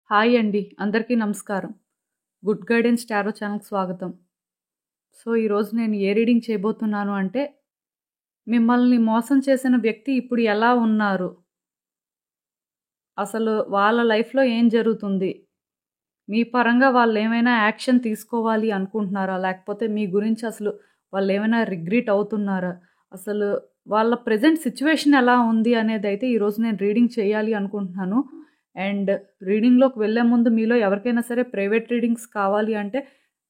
Hi అండి. అందరికీ నమస్కారం. గుడ్ గైడెన్స్ టారో ఛానల్‌కి స్వాగతం. సో, ఈరోజు నేను ఏ రీడింగ్ చేయబోతున్నాను అంటే, మిమ్మల్ని మోసం చేసిన వ్యక్తి ఇప్పుడు ఎలా ఉన్నారు? అసలు వాళ్ళ లైఫ్‌లో ఏం జరుగుతుంది? మీ పరంగా వాళ్ళేమైనా యాక్షన్ తీసుకోవాలి అనుకుంటున్నారా? లేకపోతే మీ గురించి అసలు వాళ్ళేమైనా రిగ్రెట్ అవుతున్నారా? అసలు వాళ్ళ ప్రెజెంట్ సిట్యుయేషన్ ఎలా ఉంది అనేదైతే ఈరోజు నేను రీడింగ్ చేయాలి అనుకుంటున్నాను. అండ్ రీడింగ్‌లోకి వెళ్ళే ముందు మీలో ఎవరికైనా సరే ప్రైవేట్ రీడింగ్స్ కావాలి అంటే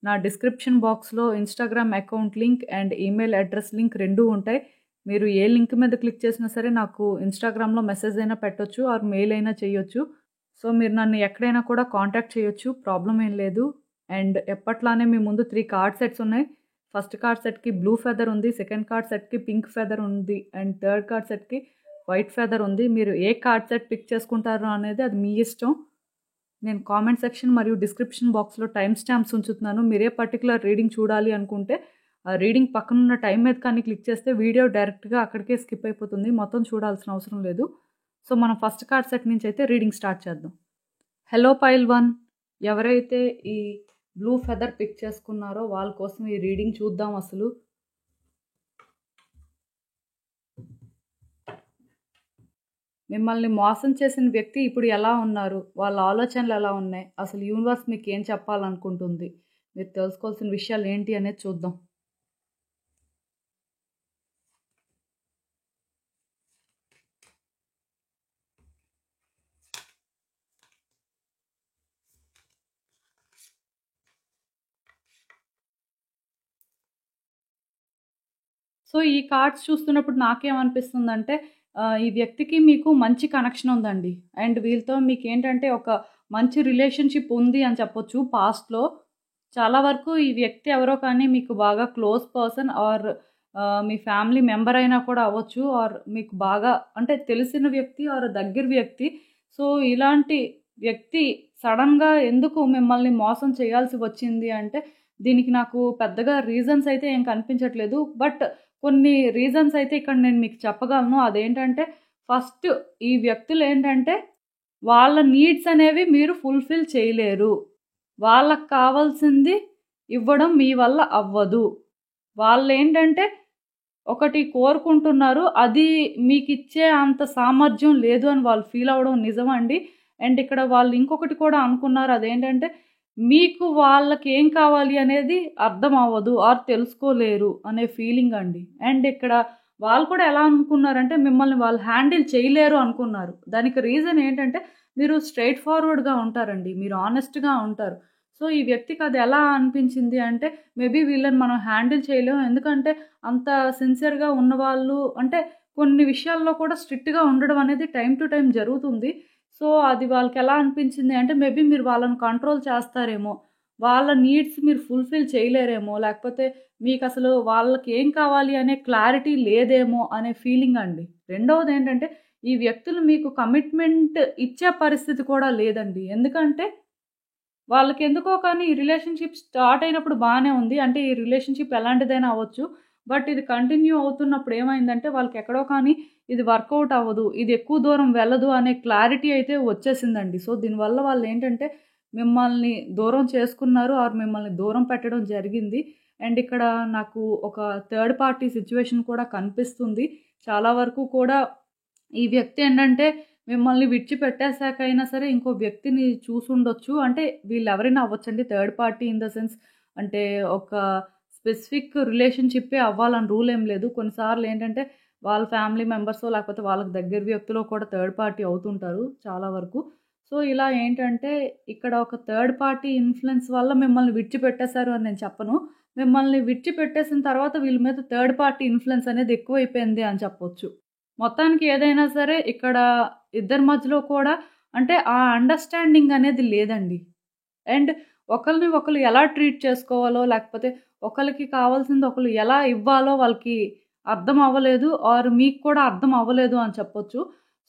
నా డిస్క్రిప్షన్ బాక్స్‌లో Instagram account link and email address link 2 ఉంటాయి. మీరు ఏ లింక్ మీద క్లిక్ చేసినా సరే నాకు ఇన్‌స్టాగ్రామ్‌లో మెసేజ్ అయినా పెట్టొచ్చు ఆర్ మెయిల్ అయినా చేయొచ్చు. సో, మీరు నన్ను ఎక్కడైనా కూడా కాంటాక్ట్ చేయొచ్చు. ప్రాబ్లమ్ ఏం లేదు. అండ్ ఎప్పట్లానే మీ ముందు 3 కార్డ్ సెట్స్ ఉన్నాయి. ఫస్ట్ కార్డ్ సెట్‌కి బ్లూ ఫెదర్ ఉంది. సెకండ్ కార్డ్ సెట్‌కి పింక్ ఫెదర్ ఉంది. అండ్ థర్డ్ కార్డ్ సెట్‌కి వైట్ ఫెదర్ ఉంది. మీరు ఏ కార్డ్ సెట్ పిక్ చేసుకుంటారో అనేది అది మీ ఇష్టం. నేను కామెంట్ సెక్షన్ మరియు డిస్క్రిప్షన్ బాక్స్‌లో టైమ్ స్టాంప్స్ ఉంచుతున్నాను. మీరే పర్టిక్యులర్ రీడింగ్ చూడాలి అనుకుంటే, ఆ రీడింగ్ పక్కనున్న టైం మీద కానీ క్లిక్ చేస్తే వీడియో డైరెక్ట్‌గా అక్కడికే స్కిప్ అయిపోతుంది. మొత్తం చూడాల్సిన అవసరం లేదు. సో, మనం ఫస్ట్ కార్డ్ సెట్ నుంచి అయితే రీడింగ్ స్టార్ట్ చేద్దాం. హలో పైల్ 1 ఎవరైతే ఈ బ్లూ ఫెదర్ పిక్ చేసుకున్నారో వాళ్ళ కోసం ఈ రీడింగ్ చూద్దాం అసలు. మిమ్మల్ని మోసం చేసిన వ్యక్తి ఇప్పుడు ఎలా ఉన్నారు? వాళ్ళ ఆలోచనలు ఎలా ఉన్నాయి? అసలు యూనివర్స్ మీకేం చెప్పాలనుకుంటుంది? మీరు తెలుసుకోవాల్సిన విషయాలు ఏంటి అనేది చూద్దాం. సో, ఈ కార్డ్స్ చూస్తున్నప్పుడు నాకేమనిపిస్తుందంటే ఈ వ్యక్తికి మీకు మంచి కనెక్షన్ ఉందండి. అండ్ వీళ్ళతో మీకేంటంటే ఒక మంచి రిలేషన్‌షిప్ ఉంది అని చెప్పొచ్చు పాస్ట్‌లో. చాలా వరకు ఈ వ్యక్తి ఎవరో కానీ మీకు బాగా close person are me family member అయినా కూడా అవ్వచ్చు. ఆర్ మీకు బాగా అంటే తెలిసిన వ్యక్తి ఆర్ దగ్గర వ్యక్తి. సో, ఇలాంటి వ్యక్తి సడెన్‌గా ఎందుకు మిమ్మల్ని మోసం చేయాల్సి వచ్చింది అంటే, దీనికి నాకు పెద్దగా రీజన్స్ అయితే ఏం కనిపించట్లేదు. బట్ కొన్ని రీజన్స్ అయితే ఇక్కడ నేను మీకు చెప్పగలను. అదేంటంటే ఫస్ట్ ఈ వ్యక్తులేంటంటే వాళ్ళ నీడ్స్ అనేవి మీరు ఫుల్‌ఫిల్ చేయలేరు. వాళ్ళకి కావాల్సింది ఇవ్వడం మీ వల్ల అవ్వదు. వాళ్ళేంటంటే ఒకటి కోరుకుంటున్నారు. అది మీకిచ్చే అంత సామర్థ్యం లేదు అని వాళ్ళు ఫీల్ అవ్వడం నిజమండి. అండ్ ఇక్కడ వాళ్ళు ఇంకొకటి కూడా అనుకున్నారు. అదేంటంటే మీకు వాళ్ళకేం కావాలి అనేది అర్థం అవ్వదు ఆర్ తెలుసుకోలేరు అనే ఫీలింగ్ అండి. అండ్ ఇక్కడ వాళ్ళు కూడా ఎలా అనుకున్నారంటే మిమ్మల్ని వాళ్ళు హ్యాండిల్ చేయలేరు అనుకున్నారు. దానికి రీజన్ ఏంటంటే మీరు స్ట్రెయిట్ ఫార్వర్డ్‌గా ఉంటారండి. మీరు హానెస్ట్‌గా ఉంటారు. సో, ఈ వ్యక్తికి అది ఎలా అనిపించింది అంటే మేబీ వీళ్ళని మనం హ్యాండిల్ చేయలేం. ఎందుకంటే అంత సిన్సియర్‌గా ఉన్నవాళ్ళు అంటే కొన్ని విషయాల్లో కూడా స్ట్రిక్ట్‌గా ఉండడం అనేది టైమ్ టు టైమ్ జరుగుతుంది. సో, అది వాళ్ళకెలా అనిపించింది అంటే మేబీ మీరు వాళ్ళని కంట్రోల్ చేస్తారేమో, వాళ్ళ నీడ్స్ మీరు ఫుల్‌ఫిల్ చేయలేరేమో, లేకపోతే మీకసలు వాళ్ళకేం కావాలి అనే క్లారిటీ లేదేమో అనే ఫీలింగ్ అండి. రెండవదేంటంటే ఈ వ్యక్తులు మీకు కమిట్మెంట్ ఇచ్చే పరిస్థితి కూడా లేదండి. ఎందుకంటే వాళ్ళకెందుకో కానీ ఈ రిలేషన్‌షిప్ స్టార్ట్ అయినప్పుడు బానే ఉంది. అంటే ఈ రిలేషన్‌షిప్ ఎలాంటిదైనా అవ్వచ్చు. బట్ ఇది కంటిన్యూ అవుతున్నప్పుడు ఏమైందంటే వాళ్ళకెక్కడో కానీ ఇది వర్కౌట్ అవ్వదు. ఇది ఎక్కువ దూరం వెళ్ళదు అనే క్లారిటీ అయితే వచ్చేసిందండి. సో, దీనివల్ల వాళ్ళేంటంటే మిమ్మల్ని దూరం చేసుకున్నారు ఆర్ మిమ్మల్ని దూరం పెట్టడం జరిగింది. అండ్ ఇక్కడ నాకు ఒక థర్డ్ పార్టీ సిట్యుయేషన్ కూడా కనిపిస్తుంది. చాలా వరకు కూడా ఈ వ్యక్తి ఏంటంటే మిమ్మల్ని విడిచిపెట్టేసాకైనా సరే ఇంకో వ్యక్తిని చూసుండొచ్చు. అంటే వీళ్ళెవరైనా అవ్వచ్చండి. Third party in the sense అంటే ఒక స్పెసిఫిక్ రిలేషన్‌షిప్పే అవ్వాలని రూల్ ఏం లేదు. కొన్నిసార్లు ఏంటంటే వాళ్ళ ఫ్యామిలీ మెంబర్సో లేకపోతే వాళ్ళకి దగ్గర వ్యక్తులో కూడా థర్డ్ పార్టీ అవుతుంటారు చాలా వరకు. సో, ఇలా ఏంటంటే ఇక్కడ ఒక థర్డ్ పార్టీ ఇన్‌ఫ్లూయెన్స్ వల్ల మిమ్మల్ని విడిచిపెట్టేసారు అని నేను చెప్పను. మిమ్మల్ని విడిచిపెట్టేసిన తర్వాత వీళ్ళ మీద థర్డ్ పార్టీ ఇన్‌ఫ్లూయెన్స్ అనేది ఎక్కువైపోయింది అని చెప్పొచ్చు. మొత్తానికి ఏదైనా సరే ఇక్కడ ఇద్దరి మధ్యలో కూడా అంటే ఆ అండర్‌స్టాండింగ్ అనేది లేదండి. అండ్ ఒకళ్ళని ఒకళ్ళు ఎలా ట్రీట్ చేసుకోవాలో, లేకపోతే ఒకళ్ళకి కావాల్సింది ఒకళ్ళు ఎలా ఇవ్వాలో వాళ్ళకి అర్థం అవ్వలేదు. ఆర్ మీకు కూడా అర్థం అవ్వలేదు అని చెప్పొచ్చు.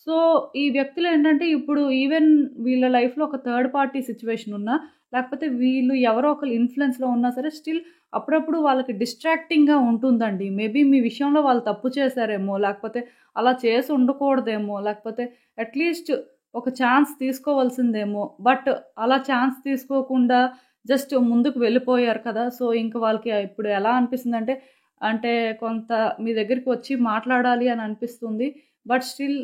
సో, ఈ వ్యక్తులేంటంటే ఇప్పుడు ఈవెన్ వీళ్ళ లైఫ్‌లో ఒక థర్డ్ పార్టీ సిట్యుయేషన్ ఉన్నా, లేకపోతే వీళ్ళు ఎవరో ఒకళ్ళు ఇన్‌ఫ్లూయెన్స్‌లో ఉన్నా సరే స్టిల్ అప్పుడప్పుడు వాళ్ళకి డిస్ట్రాక్టింగ్‌గా ఉంటుందండి. మేబీ మీ విషయంలో వాళ్ళు తప్పు చేశారేమో, లేకపోతే అలా చేసి ఉండకూడదేమో, లేకపోతే అట్‌లీస్ట్ ఒక ఛాన్స్ తీసుకోవాల్సిందేమో. బట్ అలా ఛాన్స్ తీసుకోకుండా జస్ట్ ముందుకు వెళ్ళిపోయారు కదా! సో, ఇంక వాళ్ళకి ఇప్పుడు ఎలా అనిపిస్తుందంటే, అంటే కొంత మీ దగ్గరికి వచ్చి మాట్లాడాలి అని అనిపిస్తుంది. బట్ స్టిల్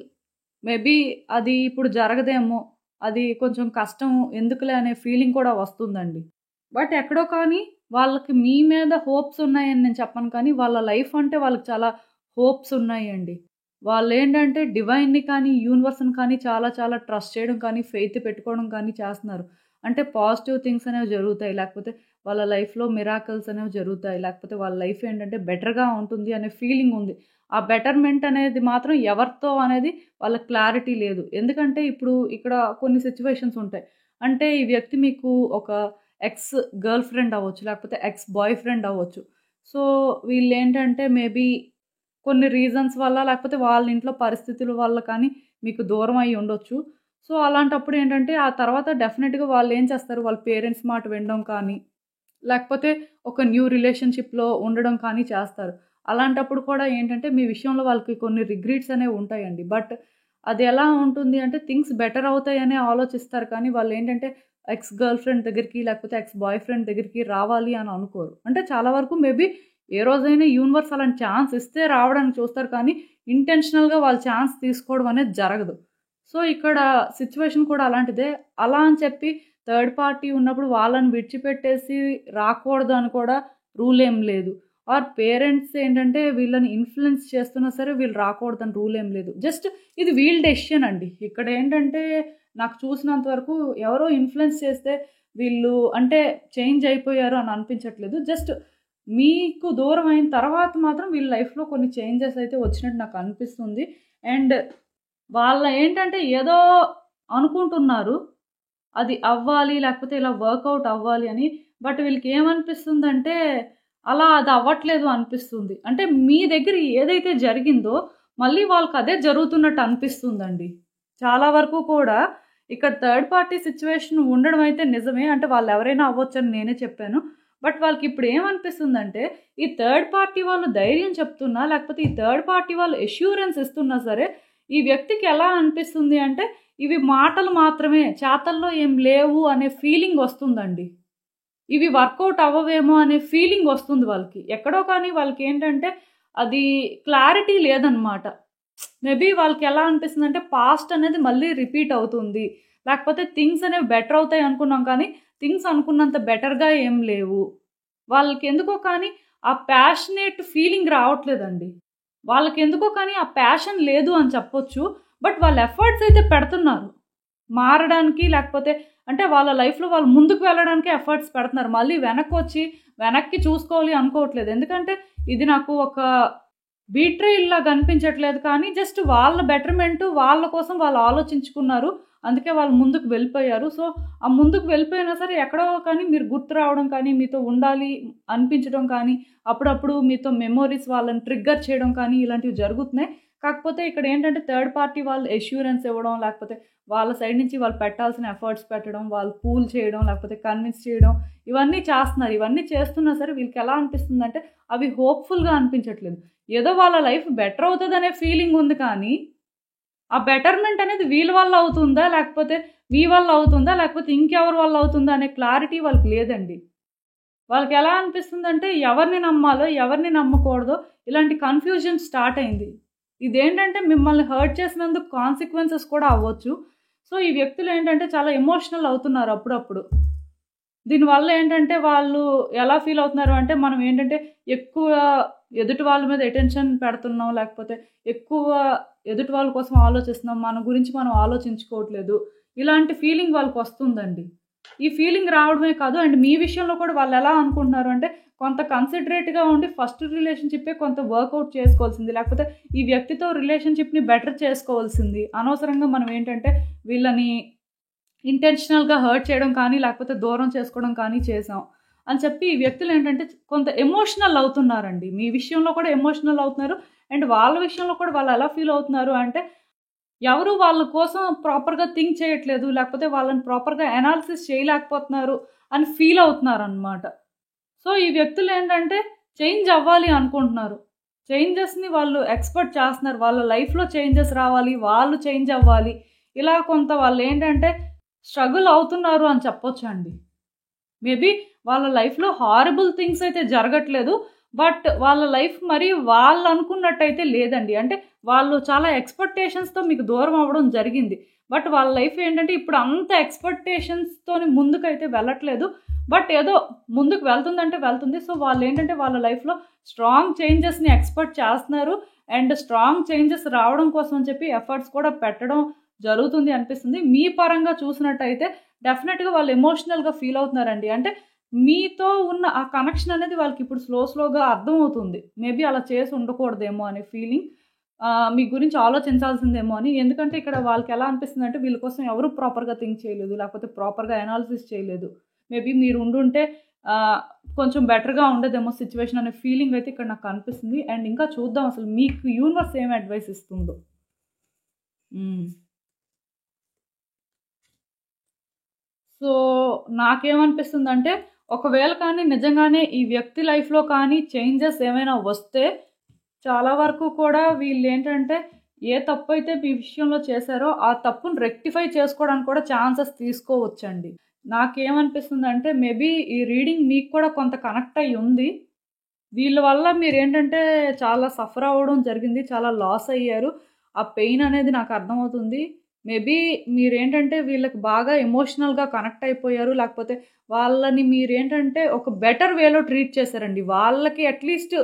మేబీ అది ఇప్పుడు జరగదేమో. అది కొంచెం కష్టం ఎందుకులే అనే ఫీలింగ్ కూడా వస్తుందండి. బట్ ఎక్కడో కానీ వాళ్ళకి మీ మీద హోప్స్ ఉన్నాయని నేను చెప్పను కానీ, వాళ్ళ లైఫ్ అంటే వాళ్ళకి చాలా హోప్స్ ఉన్నాయండి. వాళ్ళేంటంటే డివైన్‌ని కానీ, యూనివర్స్‌ని కానీ చాలా చాలా ట్రస్ట్ చేయడం కానీ, ఫెయిత్ పెట్టుకోవడం కానీ చేస్తున్నారు. అంటే పాజిటివ్ థింగ్స్ అనేవి జరుగుతాయి. లేకపోతే వాళ్ళ లైఫ్‌లో మిరాకిల్స్ అనేవి జరుగుతాయి. లేకపోతే వాళ్ళ లైఫ్ ఏంటంటే బెటర్‌గా ఉంటుంది అనే ఫీలింగ్ ఉంది. ఆ బెటర్‌మెంట్ అనేది మాత్రం ఎవరితో అనేది వాళ్ళకి క్లారిటీ లేదు. ఎందుకంటే ఇప్పుడు ఇక్కడ కొన్ని సిట్యుయేషన్స్ ఉంటాయి. అంటే ఈ వ్యక్తి మీకు ఒక ఎక్స్ గర్ల్ ఫ్రెండ్ అవ్వచ్చు. లేకపోతే ఎక్స్ బాయ్ ఫ్రెండ్ అవ్వచ్చు. సో, వీళ్ళేంటంటే మేబీ కొన్ని రీజన్స్ వల్ల లేకపోతే వాళ్ళ ఇంట్లో పరిస్థితుల వల్ల కానీ మీకు దూరం అయ్యి ఉండొచ్చు. సో, అలాంటప్పుడు ఏంటంటే ఆ తర్వాత డెఫినిట్‌గా వాళ్ళేం చేస్తారు, వాళ్ళ పేరెంట్స్ మాట వినడం కానీ, లేకపోతే ఒక న్యూ రిలేషన్‌షిప్‌లో ఉండడం కానీ చేస్తారు. అలాంటప్పుడు కూడా ఏంటంటే మీ విషయంలో వాళ్ళకి కొన్ని రిగ్రెట్స్ అనేవి ఉంటాయండి. బట్ అది ఎలా ఉంటుంది అంటే థింగ్స్ బెటర్ అవుతాయనే ఆలోచిస్తారు కానీ వాళ్ళేంటంటే ఎక్స్ గర్ల్ ఫ్రెండ్ దగ్గరికి లేకపోతే ఎక్స్ బాయ్ ఫ్రెండ్ దగ్గరికి రావాలి అని అనుకోరు. అంటే చాలా వరకు మేబీ ఏ రోజైనా యూనివర్స్ అలాంటి ఛాన్స్ ఇస్తే రావడానికి చూస్తారు కానీ ఇంటెన్షనల్‌గా వాళ్ళు ఛాన్స్ తీసుకోవడం అనేది జరగదు. సో, ఇక్కడ సిట్యుయేషన్ కూడా అలాంటిదే. అలా అని చెప్పి థర్డ్ పార్టీ ఉన్నప్పుడు వాళ్ళని విడిచిపెట్టేసి రాకూడదు అని కూడా రూల్ ఏం లేదు. ఆర్ పేరెంట్స్ ఏంటంటే వీళ్ళని ఇన్‌ఫ్లుయెన్స్ చేస్తున్నా సరే వీళ్ళు రాకూడదని రూల్ ఏం లేదు. జస్ట్ ఇది వీళ్ళ డెసిషన్ అండి. ఇక్కడ ఏంటంటే నాకు చూసినంత వరకు ఎవరో ఇన్‌ఫ్లుయెన్స్ చేస్తే వీళ్ళు అంటే చేంజ్ అయిపోయారు అని అనిపించట్లేదు. జస్ట్ మీకు దూరం అయిన తర్వాత మాత్రం వీళ్ళ లైఫ్‌లో కొన్ని చేంజెస్ అయితే వచ్చినట్టు నాకు అనిపిస్తుంది. అండ్ వాళ్ళ ఏంటంటే ఏదో అనుకుంటున్నారు. అది అవ్వాలి లేకపోతే ఇలా వర్కౌట్ అవ్వాలి అని. బట్ వీళ్ళకేమనిపిస్తుందంటే అలా అది అవ్వట్లేదు అనిపిస్తుంది. అంటే మీ దగ్గర ఏదైతే జరిగిందో మళ్ళీ వాళ్ళకదే జరుగుతున్నట్టు అనిపిస్తుందండి. చాలా వరకు కూడా ఇక్కడ థర్డ్ పార్టీ సిట్యుయేషన్ ఉండడం అయితే నిజమే. అంటే వాళ్ళెవరైనా అవ్వొచ్చని నేనే చెప్పాను. బట్ వాళ్ళకిప్పుడు ఏమనిపిస్తుందంటే ఈ థర్డ్ పార్టీ వాళ్ళు ధైర్యం చెప్తున్నా లేకపోతే ఈ థర్డ్ పార్టీ వాళ్ళు అష్యూరెన్స్ ఇస్తున్నా సరే ఈ వ్యక్తికి ఎలా అనిపిస్తుంది అంటే ఇవి మాటలు మాత్రమే చేతల్లో ఏం లేవు అనే ఫీలింగ్ వస్తుందండి. ఇవి వర్కౌట్ అవ్వవేమో అనే ఫీలింగ్ వస్తుంది వాళ్ళకి. ఎక్కడో కానీ వాళ్ళకేంటంటే అది క్లారిటీ లేదనమాట. మేబీ వాళ్ళకి ఎలా అనిపిస్తుందంటే పాస్ట్ అనేది మళ్ళీ రిపీట్ అవుతుంది. లేకపోతే థింగ్స్ అనేవి బెటర్ అవుతాయి అనుకున్నాం కానీ థింగ్స్ అనుకున్నంత బెటర్‌గా ఏం లేవు. వాళ్ళకెందుకో కానీ ఆ ప్యాషనేట్ ఫీలింగ్ రావట్లేదండి. వాళ్ళకెందుకో కానీ ఆ ప్యాషన్ లేదు అని చెప్పొచ్చు. బట్ వాళ్ళు ఎఫర్ట్స్ అయితే పెడుతున్నారు. మారడానికి లేకపోతే అంటే వాళ్ళ లైఫ్‌లో వాళ్ళు ముందుకు వెళ్ళడానికే ఎఫర్ట్స్ పెడుతున్నారు. మళ్ళీ వెనక్కి చూసుకోవాలి అనుకోవట్లేదు. ఎందుకంటే ఇది నాకు ఒక బీట్రేయల్‌లాగా అనిపించట్లేదు కానీ జస్ట్ వాళ్ళ బెటర్‌మెంట్ వాళ్ళ కోసం వాళ్ళు ఆలోచించుకున్నారు. అందుకే వాళ్ళు ముందుకు వెళ్ళిపోయారు. సో, ఆ ముందుకు వెళ్ళిపోయినా సరే ఎక్కడో కానీ మీరు గుర్తు రావడం కానీ, మీతో ఉండాలి అనిపించడం కానీ, అప్పుడప్పుడు మీతో మెమోరీస్ వాళ్ళని ట్రిగ్గర్ చేయడం కానీ ఇలాంటివి జరుగుతున్నాయి. కాకపోతే ఇక్కడ ఏంటంటే థర్డ్ పార్టీ వాళ్ళు అష్యూరెన్స్ ఇవ్వడం, లేకపోతే వాళ్ళ సైడ్ నుంచి వాళ్ళు పెట్టాల్సిన ఎఫర్ట్స్ పెట్టడం, వాళ్ళు కూల్ చేయడం, లేకపోతే కన్విన్స్ చేయడం ఇవన్నీ చేస్తున్నారు. ఇవన్నీ చేస్తున్నా సరే వీళ్ళకి ఎలా అనిపిస్తుందంటే అవి హోప్‌ఫుల్‌గా అనిపించట్లేదు. ఏదో వాళ్ళ లైఫ్ బెటర్ అవుతదనే ఫీలింగ్ ఉంది కానీ ఆ బెటర్‌మెంట్ అనేది వీళ్ళ వల్ల అవుతుందా? లేకపోతే మీ వల్ల అవుతుందా? లేకపోతే ఇంకెవరి వల్ల అవుతుందా? అనే క్లారిటీ వాళ్ళకి లేదండి. వాళ్ళకెలా అనిపిస్తుందంటే ఎవరిని నమ్మాలో, ఎవరిని నమ్మకూడదో ఇలాంటి కన్‌ఫ్యూజన్ స్టార్ట్ అయింది. ఇదేంటంటే మిమ్మల్ని హర్ట్ చేసినందుకు కాన్సిక్వెన్సెస్ కూడా అవ్వచ్చు. సో, ఈ వ్యక్తులు ఏంటంటే చాలా ఎమోషనల్ అవుతున్నారు అప్పుడప్పుడు. దీనివల్ల ఏంటంటే వాళ్ళు ఎలా ఫీల్ అవుతున్నారు అంటే మనం ఏంటంటే ఎక్కువ ఎదుటి వాళ్ళ మీద అటెన్షన్ పెడుతున్నాం. లేకపోతే ఎక్కువ ఎదుటి వాళ్ళ కోసం ఆలోచిస్తున్నాం. మన గురించి మనం ఆలోచించుకోవట్లేదు. ఇలాంటి ఫీలింగ్ వాళ్ళకొస్తుందండి. ఈ ఫీలింగ్ రావడమే కాదు అండ్ మీ విషయంలో కూడా వాళ్ళెలా అనుకుంటున్నారు అంటే కొంత కన్సిడరేట్‌గా ఉండి ఫస్ట్ రిలేషన్‌షిప్పే కొంత వర్కౌట్ చేసుకోవాల్సింది. లేకపోతే ఈ వ్యక్తితో రిలేషన్‌షిప్‌ని బెటర్ చేసుకోవాల్సింది. అనవసరంగా మనం ఏంటంటే వీళ్ళని ఇంటెన్షనల్‌గా హర్ట్ చేయడం కానీ, లేకపోతే దూరం చేసుకోవడం కానీ చేశాం. అని చెప్పి ఈ వ్యక్తులు ఏంటంటే కొంత ఎమోషనల్ అవుతున్నారండి. మీ విషయంలో కూడా ఎమోషనల్ అవుతున్నారు. అండ్ వాళ్ళ విషయంలో కూడా వాళ్ళు ఎలా ఫీల్ అవుతున్నారు అంటే, ఎవరు వాళ్ళ కోసం ప్రాపర్‌గా థింక్ చేయట్లేదు. లేకపోతే వాళ్ళని ప్రాపర్‌గా అనాలిసిస్ చేయలేకపోతున్నారు అని ఫీల్ అవుతున్నారనమాట. సో, ఈ వ్యక్తులు ఏంటంటే చేంజ్ అవ్వాలి అనుకుంటున్నారు. చేంజెస్‌ని వాళ్ళు ఎక్స్‌పెక్ట్ చేస్తున్నారు. వాళ్ళ లైఫ్‌లో చేంజెస్ రావాలి. వాళ్ళు చేంజ్ అవ్వాలి. ఇలా కొంత వాళ్ళేంటంటే స్ట్రగుల్ అవుతున్నారు అని చెప్పొచ్చండి. మేబీ వాళ్ళ లైఫ్‌లో హారబుల్ థింగ్స్ అయితే జరగట్లేదు. బట్ వాళ్ళ లైఫ్ మరి వాళ్ళనుకున్నట్టయితే లేదండి. అంటే వాళ్ళు చాలా ఎక్స్‌పెక్టేషన్స్‌తో మీకు దూరం అవ్వడం జరిగింది. బట్ వాళ్ళ లైఫ్ ఏంటంటే ఇప్పుడు అంత ఎక్స్‌పెక్టేషన్స్‌తోని ముందుకైతే వెళ్ళట్లేదు. బట్ ఏదో ముందుకు వెళ్తుందంటే వెళ్తుంది. సో, వాళ్ళేంటంటే వాళ్ళ లైఫ్‌లో స్ట్రాంగ్ చేంజెస్‌ని ఎక్స్‌పెక్ట్ చేస్తున్నారు. అండ్ స్ట్రాంగ్ చేంజెస్ రావడం కోసం అని చెప్పి ఎఫర్ట్స్ కూడా పెట్టడం జరుగుతుంది అనిపిస్తుంది. మీ పరంగా చూసినట్టయితే డెఫినెట్‌గా వాళ్ళు ఎమోషనల్‌గా ఫీల్ అవుతున్నారండి. అంటే మీతో ఉన్న ఆ కనెక్షన్ అనేది వాళ్ళకిప్పుడు స్లోగా అర్థమవుతుంది. మేబీ అలా చేసి ఉండకూడదేమో అనే ఫీలింగ్. మీ గురించి ఆలోచించాల్సిందేమో అని. ఎందుకంటే ఇక్కడ వాళ్ళకెలా అనిపిస్తుందంటే వీళ్ళ కోసం ఎవరు ప్రాపర్‌గా థింక్ చేయలేదు. లేకపోతే ప్రాపర్‌గా అనాలిసిస్ చేయలేదు. మేబీ మీరు ఉండుంటే ఆహ్, కొంచెం బెటర్‌గా ఉండేదేమో సిట్యుయేషన్ అనే ఫీలింగ్ అయితే ఇక్కడ నాకు కనిపిస్తుంది. అండ్ ఇంకా చూద్దాం అసలు మీకు యూనివర్స్ ఏం అడ్వైస్ ఇస్తుందో. హ్మ్. సో, నాకేమనిపిస్తుందంటే, ఒకవేళ కానీ నిజంగానే ఈ వ్యక్తి లైఫ్‌లో కానీ చేంజెస్ ఏమైనా వస్తే, చాలా వరకు కూడా వీళ్ళేంటంటే, ఏ తప్పైతే మీ విషయంలో చేశారో, ఆ తప్పుని రెక్టిఫై చేసుకోవడానికి కూడా ఛాన్సెస్ తీసుకోవచ్చండి. నాకేమనిపిస్తుందంటే, మేబీ ఈ రీడింగ్ మీకు కూడా కొంత కనెక్ట్ అయ్యి ఉంది. వీళ్ళ వల్ల మీరేంటంటే చాలా సఫర్ అవ్వడం జరిగింది. చాలా లాస్ అయ్యారు. ఆ పెయిన్ అనేది నాకు అర్థమవుతుంది. మేబీ మీరేంటంటే వీళ్ళకి బాగా ఎమోషనల్‌గా కనెక్ట్ అయిపోయారు. లేకపోతే వాళ్ళని మీరేంటంటే ఒక బెటర్ వేలో ట్రీట్ చేశారండి. వాళ్ళకి అట్‌లీస్ట్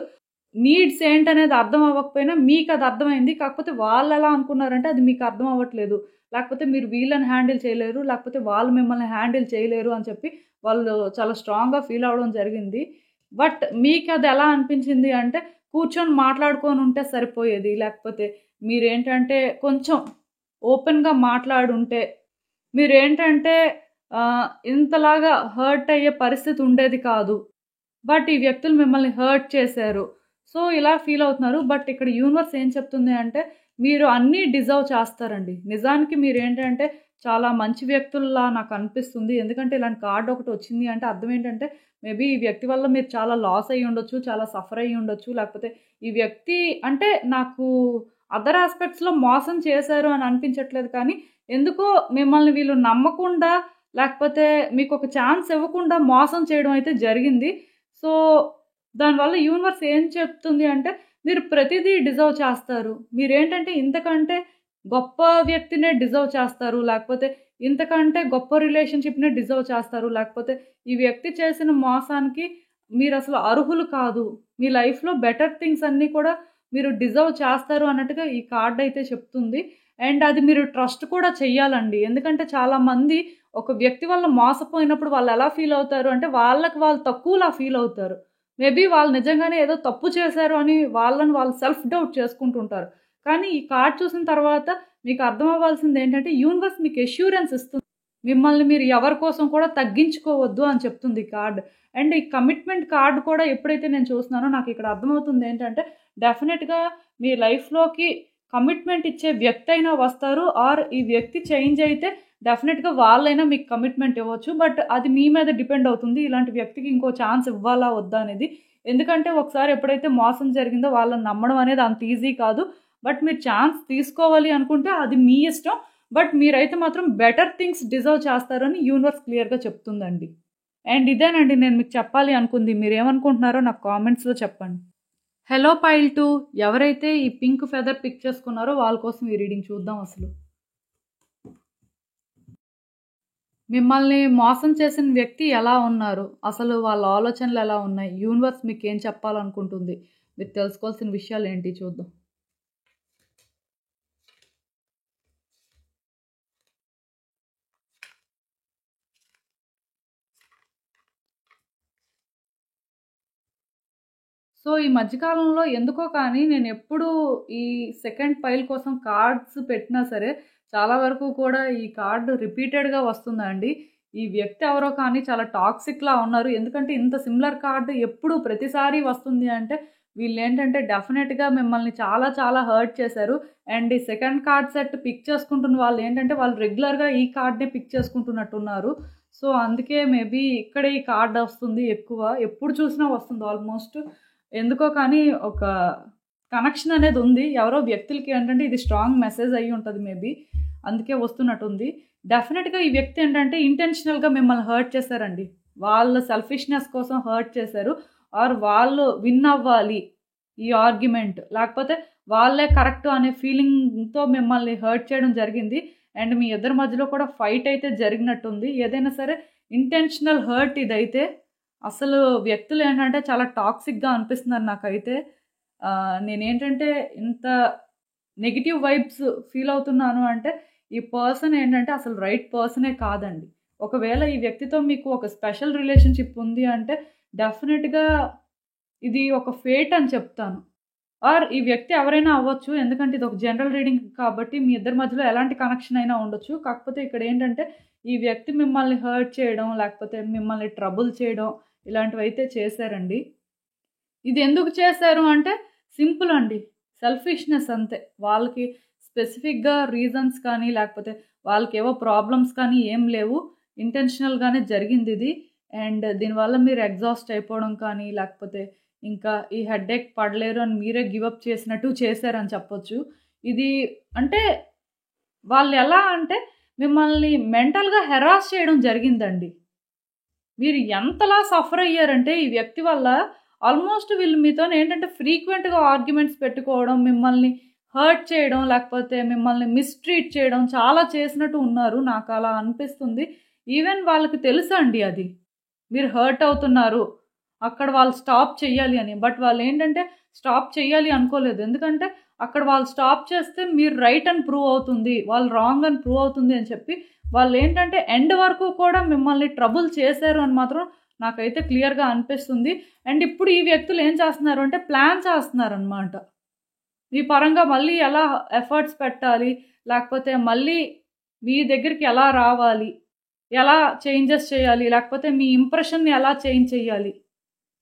నీడ్స్ ఏంటనేది అర్థం అవ్వకపోయినా మీకది అర్థమైంది. కాకపోతే వాళ్ళెలా అనుకున్నారంటే అది మీకు అర్థం అవ్వట్లేదు. లేకపోతే మీరు వీళ్ళని హ్యాండిల్ చేయలేరు. లేకపోతే వాళ్ళు మిమ్మల్ని హ్యాండిల్ చేయలేరు అని చెప్పి వాళ్ళు చాలా స్ట్రాంగ్‌గా ఫీల్ అవ్వడం జరిగింది. బట్ మీకదెలా అనిపించింది అంటే కూర్చొని మాట్లాడుకొనుంటే సరిపోయేది. లేకపోతే మీరేంటంటే కొంచెం ఓపెన్‌గా మాట్లాడుంటే మీరేంటంటే ఇంతలాగా హర్ట్ అయ్యే పరిస్థితి ఉండేది కాదు. బట్ ఈ వ్యక్తులు మిమ్మల్ని హర్ట్ చేశారు. సో, ఇలా ఫీల్ అవుతున్నారు. బట్ ఇక్కడ యూనివర్స్ ఏం చెప్తుంది అంటే, మీరు అన్నీ డిజర్వ్ చేస్తారండి. నిజానికి మీరేంటంటే, చాలా మంచి వ్యక్తుల్లా నాకనిపిస్తుంది. ఎందుకంటే, ఇలాంటి కార్డ్ ఒకటొచ్చింది అంటే అర్థం ఏంటంటే, మేబీ ఈ వ్యక్తి వల్ల మీరు చాలా లాస్ అయ్యి ఉండొచ్చు. చాలా సఫర్ అయ్యి ఉండొచ్చు. లేకపోతే ఈ వ్యక్తి అంటే నాకు అదర్ యాస్పెక్ట్స్‌లో మోసం చేశారు అని అనిపించట్లేదు కానీ, ఎందుకో మిమ్మల్ని వీళ్ళు నమ్మకుండా, లేకపోతే మీకొక ఛాన్స్ ఇవ్వకుండా మోసం చేయడం అయితే జరిగింది. సో, దానివల్ల యూనివర్స్ ఏం చెప్తుంది అంటే, మీరు ప్రతిదీ డిజర్వ్ చేస్తారు. మీరేంటంటే ఇంతకంటే గొప్ప వ్యక్తినే డిజర్వ్ చేస్తారు. లేకపోతే ఇంతకంటే గొప్ప రిలేషన్‌షిప్‌నే డిజర్వ్ చేస్తారు. లేకపోతే ఈ వ్యక్తి చేసిన మోసానికి మీరసలు అర్హులు కాదు. మీ లైఫ్‌లో బెటర్ థింగ్స్ అన్నీ కూడా మీరు డిజర్వ్ చేస్తారు అన్నట్టుగా ఈ కార్డ్ అయితే చెప్తుంది. అండ్ అది మీరు ట్రస్ట్ కూడా చెయ్యాలండి. ఎందుకంటే చాలామంది ఒక వ్యక్తి వల్ల మోసపోయినప్పుడు వాళ్ళెలా ఫీల్ అవుతారు అంటే, వాళ్ళకి వాళ్ళు తక్కువలా ఫీల్ అవుతారు. మేబీ వాళ్ళు నిజంగానే ఏదో తప్పు చేశారు అని వాళ్ళని వాళ్ళు సెల్ఫ్ డౌట్ చేసుకుంటుంటారు. కానీ ఈ కార్డ్ చూసిన తర్వాత మీకు అర్థమవ్వాల్సిందేంటంటే, యూనివర్స్ మీకు అష్యూరెన్స్ ఇస్తుంది. మిమ్మల్ని మీరు ఎవరి కోసం కూడా తగ్గించుకోవద్దు అని చెప్తుంది ఈ కార్డ్. అండ్ ఈ కమిట్మెంట్ కార్డ్ కూడా ఎప్పుడైతే నేను చూస్తున్నానో నాకిక్కడ అర్థమవుతుందేంటంటే, డెఫినిట్‌గా మీ లైఫ్‌లోకి కమిట్మెంట్ ఇచ్చే వ్యక్తి అయినా వస్తారు. ఆర్ ఈ వ్యక్తి చేంజ్ అయితే డెఫినిట్‌గా వాళ్ళైనా మీకు కమిట్మెంట్ ఇవ్వచ్చు. బట్ అది మీ మీద డిపెండ్ అవుతుంది. ఇలాంటి వ్యక్తికి ఇంకో ఛాన్స్ ఇవ్వాలా? వద్దా? అనేది. ఎందుకంటే ఒకసారి ఎప్పుడైతే మోసం జరిగిందో వాళ్ళని నమ్మడం అనేది అంత ఈజీ కాదు. బట్ మీరు ఛాన్స్ తీసుకోవాలి అనుకుంటే అది మీ ఇష్టం. బట్ మీరైతే మాత్రం బెటర్ థింగ్స్ డిజర్వ్ చేస్తారని యూనివర్స్ క్లియర్‌గా చెప్తుందండి. అండ్ ఇదేనండి నేను మీకు చెప్పాలి అనుకుంది. మీరేమనుకుంటున్నారో నాకు కామెంట్స్‌లో చెప్పండి. హలో పైల్ 2 ఎవరైతే ఈ పింక్ ఫెదర్ పిక్ చేసుకున్నారో వాళ్ళ కోసం ఈ రీడింగ్ చూద్దాం అసలు. మిమ్మల్ని మోసం చేసిన వ్యక్తి ఎలా ఉన్నారు? అసలు వాళ్ళ ఆలోచనలు ఎలా ఉన్నాయి? యూనివర్స్ మీకేం చెప్పాలనుకుంటుంది? మీరు తెలుసుకోవాల్సిన విషయాలేంటి చూద్దాం. సో, ఈ మధ్య కాలంలో ఎందుకో కానీ నేనెప్పుడూ ఈ సెకండ్ పైల్ కోసం కార్డ్స్ పెట్టినా సరే, చాలా వరకు కూడా ఈ కార్డ్ రిపీటెడ్‌గా వస్తుందండి. ఈ వ్యక్తి ఎవరో కానీ చాలా టాక్సిక్‌లా ఉన్నారు. ఎందుకంటే ఇంత సిమిలర్ కార్డ్ ఎప్పుడు ప్రతిసారి వస్తుంది అంటే, వీళ్ళేంటంటే డెఫినెట్‌గా మిమ్మల్ని చాలా చాలా హర్ట్ చేశారు. అండ్ ఈ సెకండ్ కార్డ్ సెట్ పిక్ చేసుకుంటున్న వాళ్ళేంటంటే, వాళ్ళు రెగ్యులర్‌గా ఈ కార్డ్‌నే పిక్ చేసుకుంటున్నట్టున్నారు. సో, అందుకే మేబీ ఇక్కడే ఈ కార్డ్ వస్తుంది ఎక్కువ. ఎప్పుడు చూసినా వస్తుంది ఆల్మోస్ట్. ఎందుకో కానీ ఒక కనెక్షన్ అనేది ఉంది. ఎవరో వ్యక్తులకి ఏంటంటే ఇది స్ట్రాంగ్ మెసేజ్ అయ్యి ఉంటది మేబీ. అందుకే వస్తున్నట్టుంది. డెఫినిట్‌గా ఈ వ్యక్తి ఏంటంటే ఇంటెన్షనల్‌గా మిమ్మల్ని హర్ట్ చేశారండి. వాళ్ళ సెల్ఫిష్‌నెస్ కోసం హర్ట్ చేశారు. ఆర్ వాళ్ళు విన్ అవ్వాలి ఈ ఆర్గ్యుమెంట్. లేకపోతే వాళ్ళే కరెక్ట్ అనే ఫీలింగ్‌తో మిమ్మల్ని హర్ట్ చేయడం జరిగింది. అండ్ మీ ఇద్దరి మధ్యలో కూడా ఫైట్ అయితే జరిగినట్టుంది. ఏదైనా సరే ఇంటెన్షనల్ హర్ట్ ఇదైతే. అసలు వ్యక్తులు ఏంటంటే చాలా టాక్సిక్‌గా అనిపిస్తున్నారు నాకైతే. నేనేంటంటే ఇంత నెగెటివ్ వైబ్స్ ఫీల్ అవుతున్నాను అంటే ఈ పర్సన్ ఏంటంటే అసలు రైట్ పర్సనే కాదండి. ఒకవేళ ఈ వ్యక్తితో మీకు ఒక స్పెషల్ రిలేషన్‌షిప్ ఉంది అంటే డెఫినిట్‌గా ఇది ఒక ఫేట్ అని చెప్తాను. ఆర్ ఈ వ్యక్తి ఎవరైనా అవ్వచ్చు. ఎందుకంటే ఇది ఒక జనరల్ రీడింగ్ కాబట్టి మీ ఇద్దరి మధ్యలో ఎలాంటి కనెక్షన్ అయినా ఉండొచ్చు. కాకపోతే ఇక్కడ ఏంటంటే ఈ వ్యక్తి మిమ్మల్ని హర్ట్ చేయడం, లేకపోతే మిమ్మల్ని ట్రబుల్ చేయడం ఇలాంటివైతే చేశారండి. ఇది ఎందుకు చేశారు అంటే సింపుల్ అండి. సెల్ఫిష్‌నెస్ అంతే. వాళ్ళకి స్పెసిఫిక్‌గా రీజన్స్ కానీ, లేకపోతే వాళ్ళకేవో ప్రాబ్లమ్స్ కానీ ఏం లేవు. ఇంటెన్షనల్‌గానే జరిగిందిది. అండ్ దీనివల్ల మీరు ఎగ్జాస్ట్ అయిపోవడం కానీ, లేకపోతే ఇంకా ఈ హెడ్‌ఏక్ పడలేరు అని మీరే గివ్ అప్ చేసినట్టు చేశారని చెప్పొచ్చు. ఇది అంటే వాళ్ళెలా అంటే మిమ్మల్ని మెంటల్‌గా హెరాస్ చేయడం జరిగిందండి. మీరు ఎంతలా సఫర్ అయ్యారంటే ఈ వ్యక్తి వల్ల ఆల్మోస్ట్ వీళ్ళు మీతోనేంటంటే ఫ్రీక్వెంట్‌గా ఆర్గ్యుమెంట్స్ పెట్టుకోవడం, మిమ్మల్ని హర్ట్ చేయడం, లేకపోతే మిమ్మల్ని మిస్‌ట్రీట్ చేయడం చాలా చేసినట్టు ఉన్నారు. నాకలా అనిపిస్తుంది. ఈవెన్ వాళ్ళకి తెలుసండి అది. మీరు హర్ట్ అవుతున్నారు. అక్కడ వాళ్ళు స్టాప్ చెయ్యాలి అని. బట్ వాళ్ళేంటంటే స్టాప్ చెయ్యాలి అనుకోలేదు. ఎందుకంటే అక్కడ వాళ్ళు స్టాప్ చేస్తే మీరు రైట్ అని ప్రూవ్ అవుతుంది. వాళ్ళు రాంగ్ అని ప్రూవ్ అవుతుంది అని చెప్పి వాళ్ళేంటంటే ఎండ్ వరకు కూడా మిమ్మల్ని ట్రబుల్ చేశారు అని మాత్రం నాకైతే క్లియర్‌గా అనిపిస్తుంది. అండ్ ఇప్పుడు ఈ వ్యక్తులు ఏం చేస్తున్నారు అంటే ప్లాన్ చేస్తున్నారనమాట. మీ పరంగా మళ్ళీ ఎలా ఎఫర్ట్స్ పెట్టాలి, లేకపోతే మళ్ళీ మీ దగ్గరికి ఎలా రావాలి, ఎలా చేంజెస్ చేయాలి, లేకపోతే మీ ఇంప్రెషన్‌ని ఎలా చేంజ్ చేయాలి.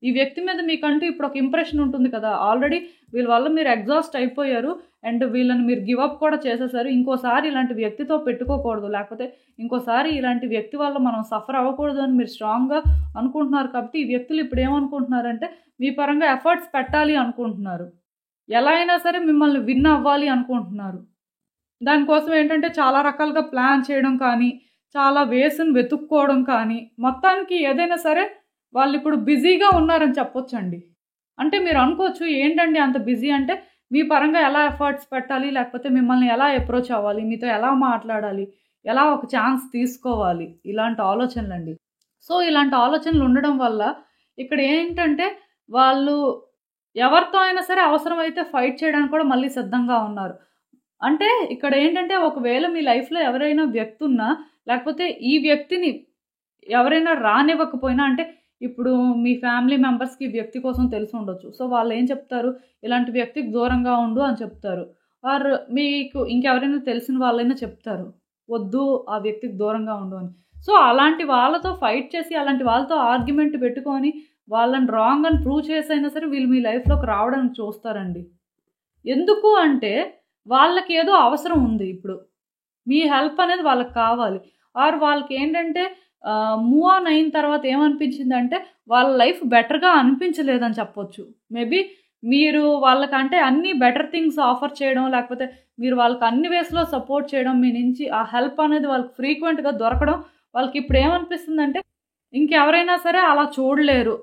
ఈ వ్యక్తి మీద మీకంటూ ఇప్పుడు ఒక ఇంప్రెషన్ ఉంటుంది కదా! ఆల్రెడీ వీళ్ళ వల్ల మీరు ఎగ్జాస్ట్ అయిపోయారు. అండ్ వీళ్ళని మీరు గివ్ అప్ కూడా చేసేసారు. ఇంకోసారి ఇలాంటి వ్యక్తితో పెట్టుకోకూడదు. లేకపోతే ఇంకోసారి ఇలాంటి వ్యక్తి వల్ల మనం సఫర్ అవ్వకూడదు అని మీరు స్ట్రాంగ్‌గా అనుకుంటున్నారు కాబట్టి, ఈ వ్యక్తులు ఇప్పుడు ఏమనుకుంటున్నారంటే మీ పరంగా ఎఫర్ట్స్ పెట్టాలి అనుకుంటున్నారు. ఎలా అయినా సరే మిమ్మల్ని విన్ అవ్వాలి అనుకుంటున్నారు. దానికోసం ఏంటంటే చాలా రకాలుగా ప్లాన్ చేయడం కానీ, చాలా వేస్‌ని వెతుక్కోవడం కానీ, మొత్తానికి ఏదైనా సరే వాళ్ళిప్పుడు బిజీగా ఉన్నారని చెప్పొచ్చండి. అంటే మీరు అనుకోవచ్చు ఏంటండి అంత బిజీ అంటే, మీ పరంగా ఎలా ఎఫర్ట్స్ పెట్టాలి, లేకపోతే మిమ్మల్ని ఎలా అప్రోచ్ అవ్వాలి, మీతో ఎలా మాట్లాడాలి, ఎలా ఒక ఛాన్స్ తీసుకోవాలి, ఇలాంటి ఆలోచనలండి. సో, ఇలాంటి ఆలోచనలు ఉండడం వల్ల ఇక్కడ ఏంటంటే వాళ్ళు ఎవరితో అయినా సరే అవసరమైతే ఫైట్ చేయడానికి కూడా మళ్ళీ సిద్ధంగా ఉన్నారు. అంటే ఇక్కడ ఏంటంటే ఒకవేళ మీ లైఫ్‌లో ఎవరైనా వ్యక్తి ఉన్నా, లేకపోతే ఈ వ్యక్తిని ఎవరైనా రానివ్వకపోయినా అంటే ఇప్పుడు మీ ఫ్యామిలీ మెంబర్స్‌కి ఈ వ్యక్తి కోసం తెలిసుండొచ్చు. సో, వాళ్ళేం చెప్తారు, ఇలాంటి వ్యక్తికి దూరంగా ఉండు అని చెప్తారు. ఆర్ మీకు ఇంకెవరైనా తెలిసిన వాళ్ళైనా చెప్తారు. వద్దు ఆ వ్యక్తికి దూరంగా ఉండు అని. సో, అలాంటి వాళ్ళతో ఫైట్ చేసి, అలాంటి వాళ్ళతో ఆర్గ్యుమెంట్ పెట్టుకొని, వాళ్ళని రాంగ్ అని ప్రూవ్ చేసైనా సరే వీళ్ళు మీ లైఫ్‌లోకి రావడానికి చూస్తారండి. ఎందుకు అంటే వాళ్ళకేదో అవసరం ఉంది ఇప్పుడు. మీ హెల్ప్ అనేది వాళ్ళకి కావాలి. ఆర్ వాళ్ళకేంటంటే మూవ్ ఆన్ అయిన తర్వాత ఏమనిపించిందంటే వాళ్ళ లైఫ్ బెటర్‌గా అనిపించలేదని చెప్పొచ్చు. మేబీ మీరు వాళ్ళకంటే అన్ని బెటర్ థింగ్స్ ఆఫర్ చేయడం, లేకపోతే మీరు వాళ్ళకి అన్ని వేస్‌లో సపోర్ట్ చేయడం, మీ నుంచి ఆ హెల్ప్ అనేది వాళ్ళకి ఫ్రీక్వెంట్‌గా దొరకడం, వాళ్ళకిప్పుడు ఏమనిపిస్తుందంటే ఇంకెవరైనా సరే అలా చూడలేరు.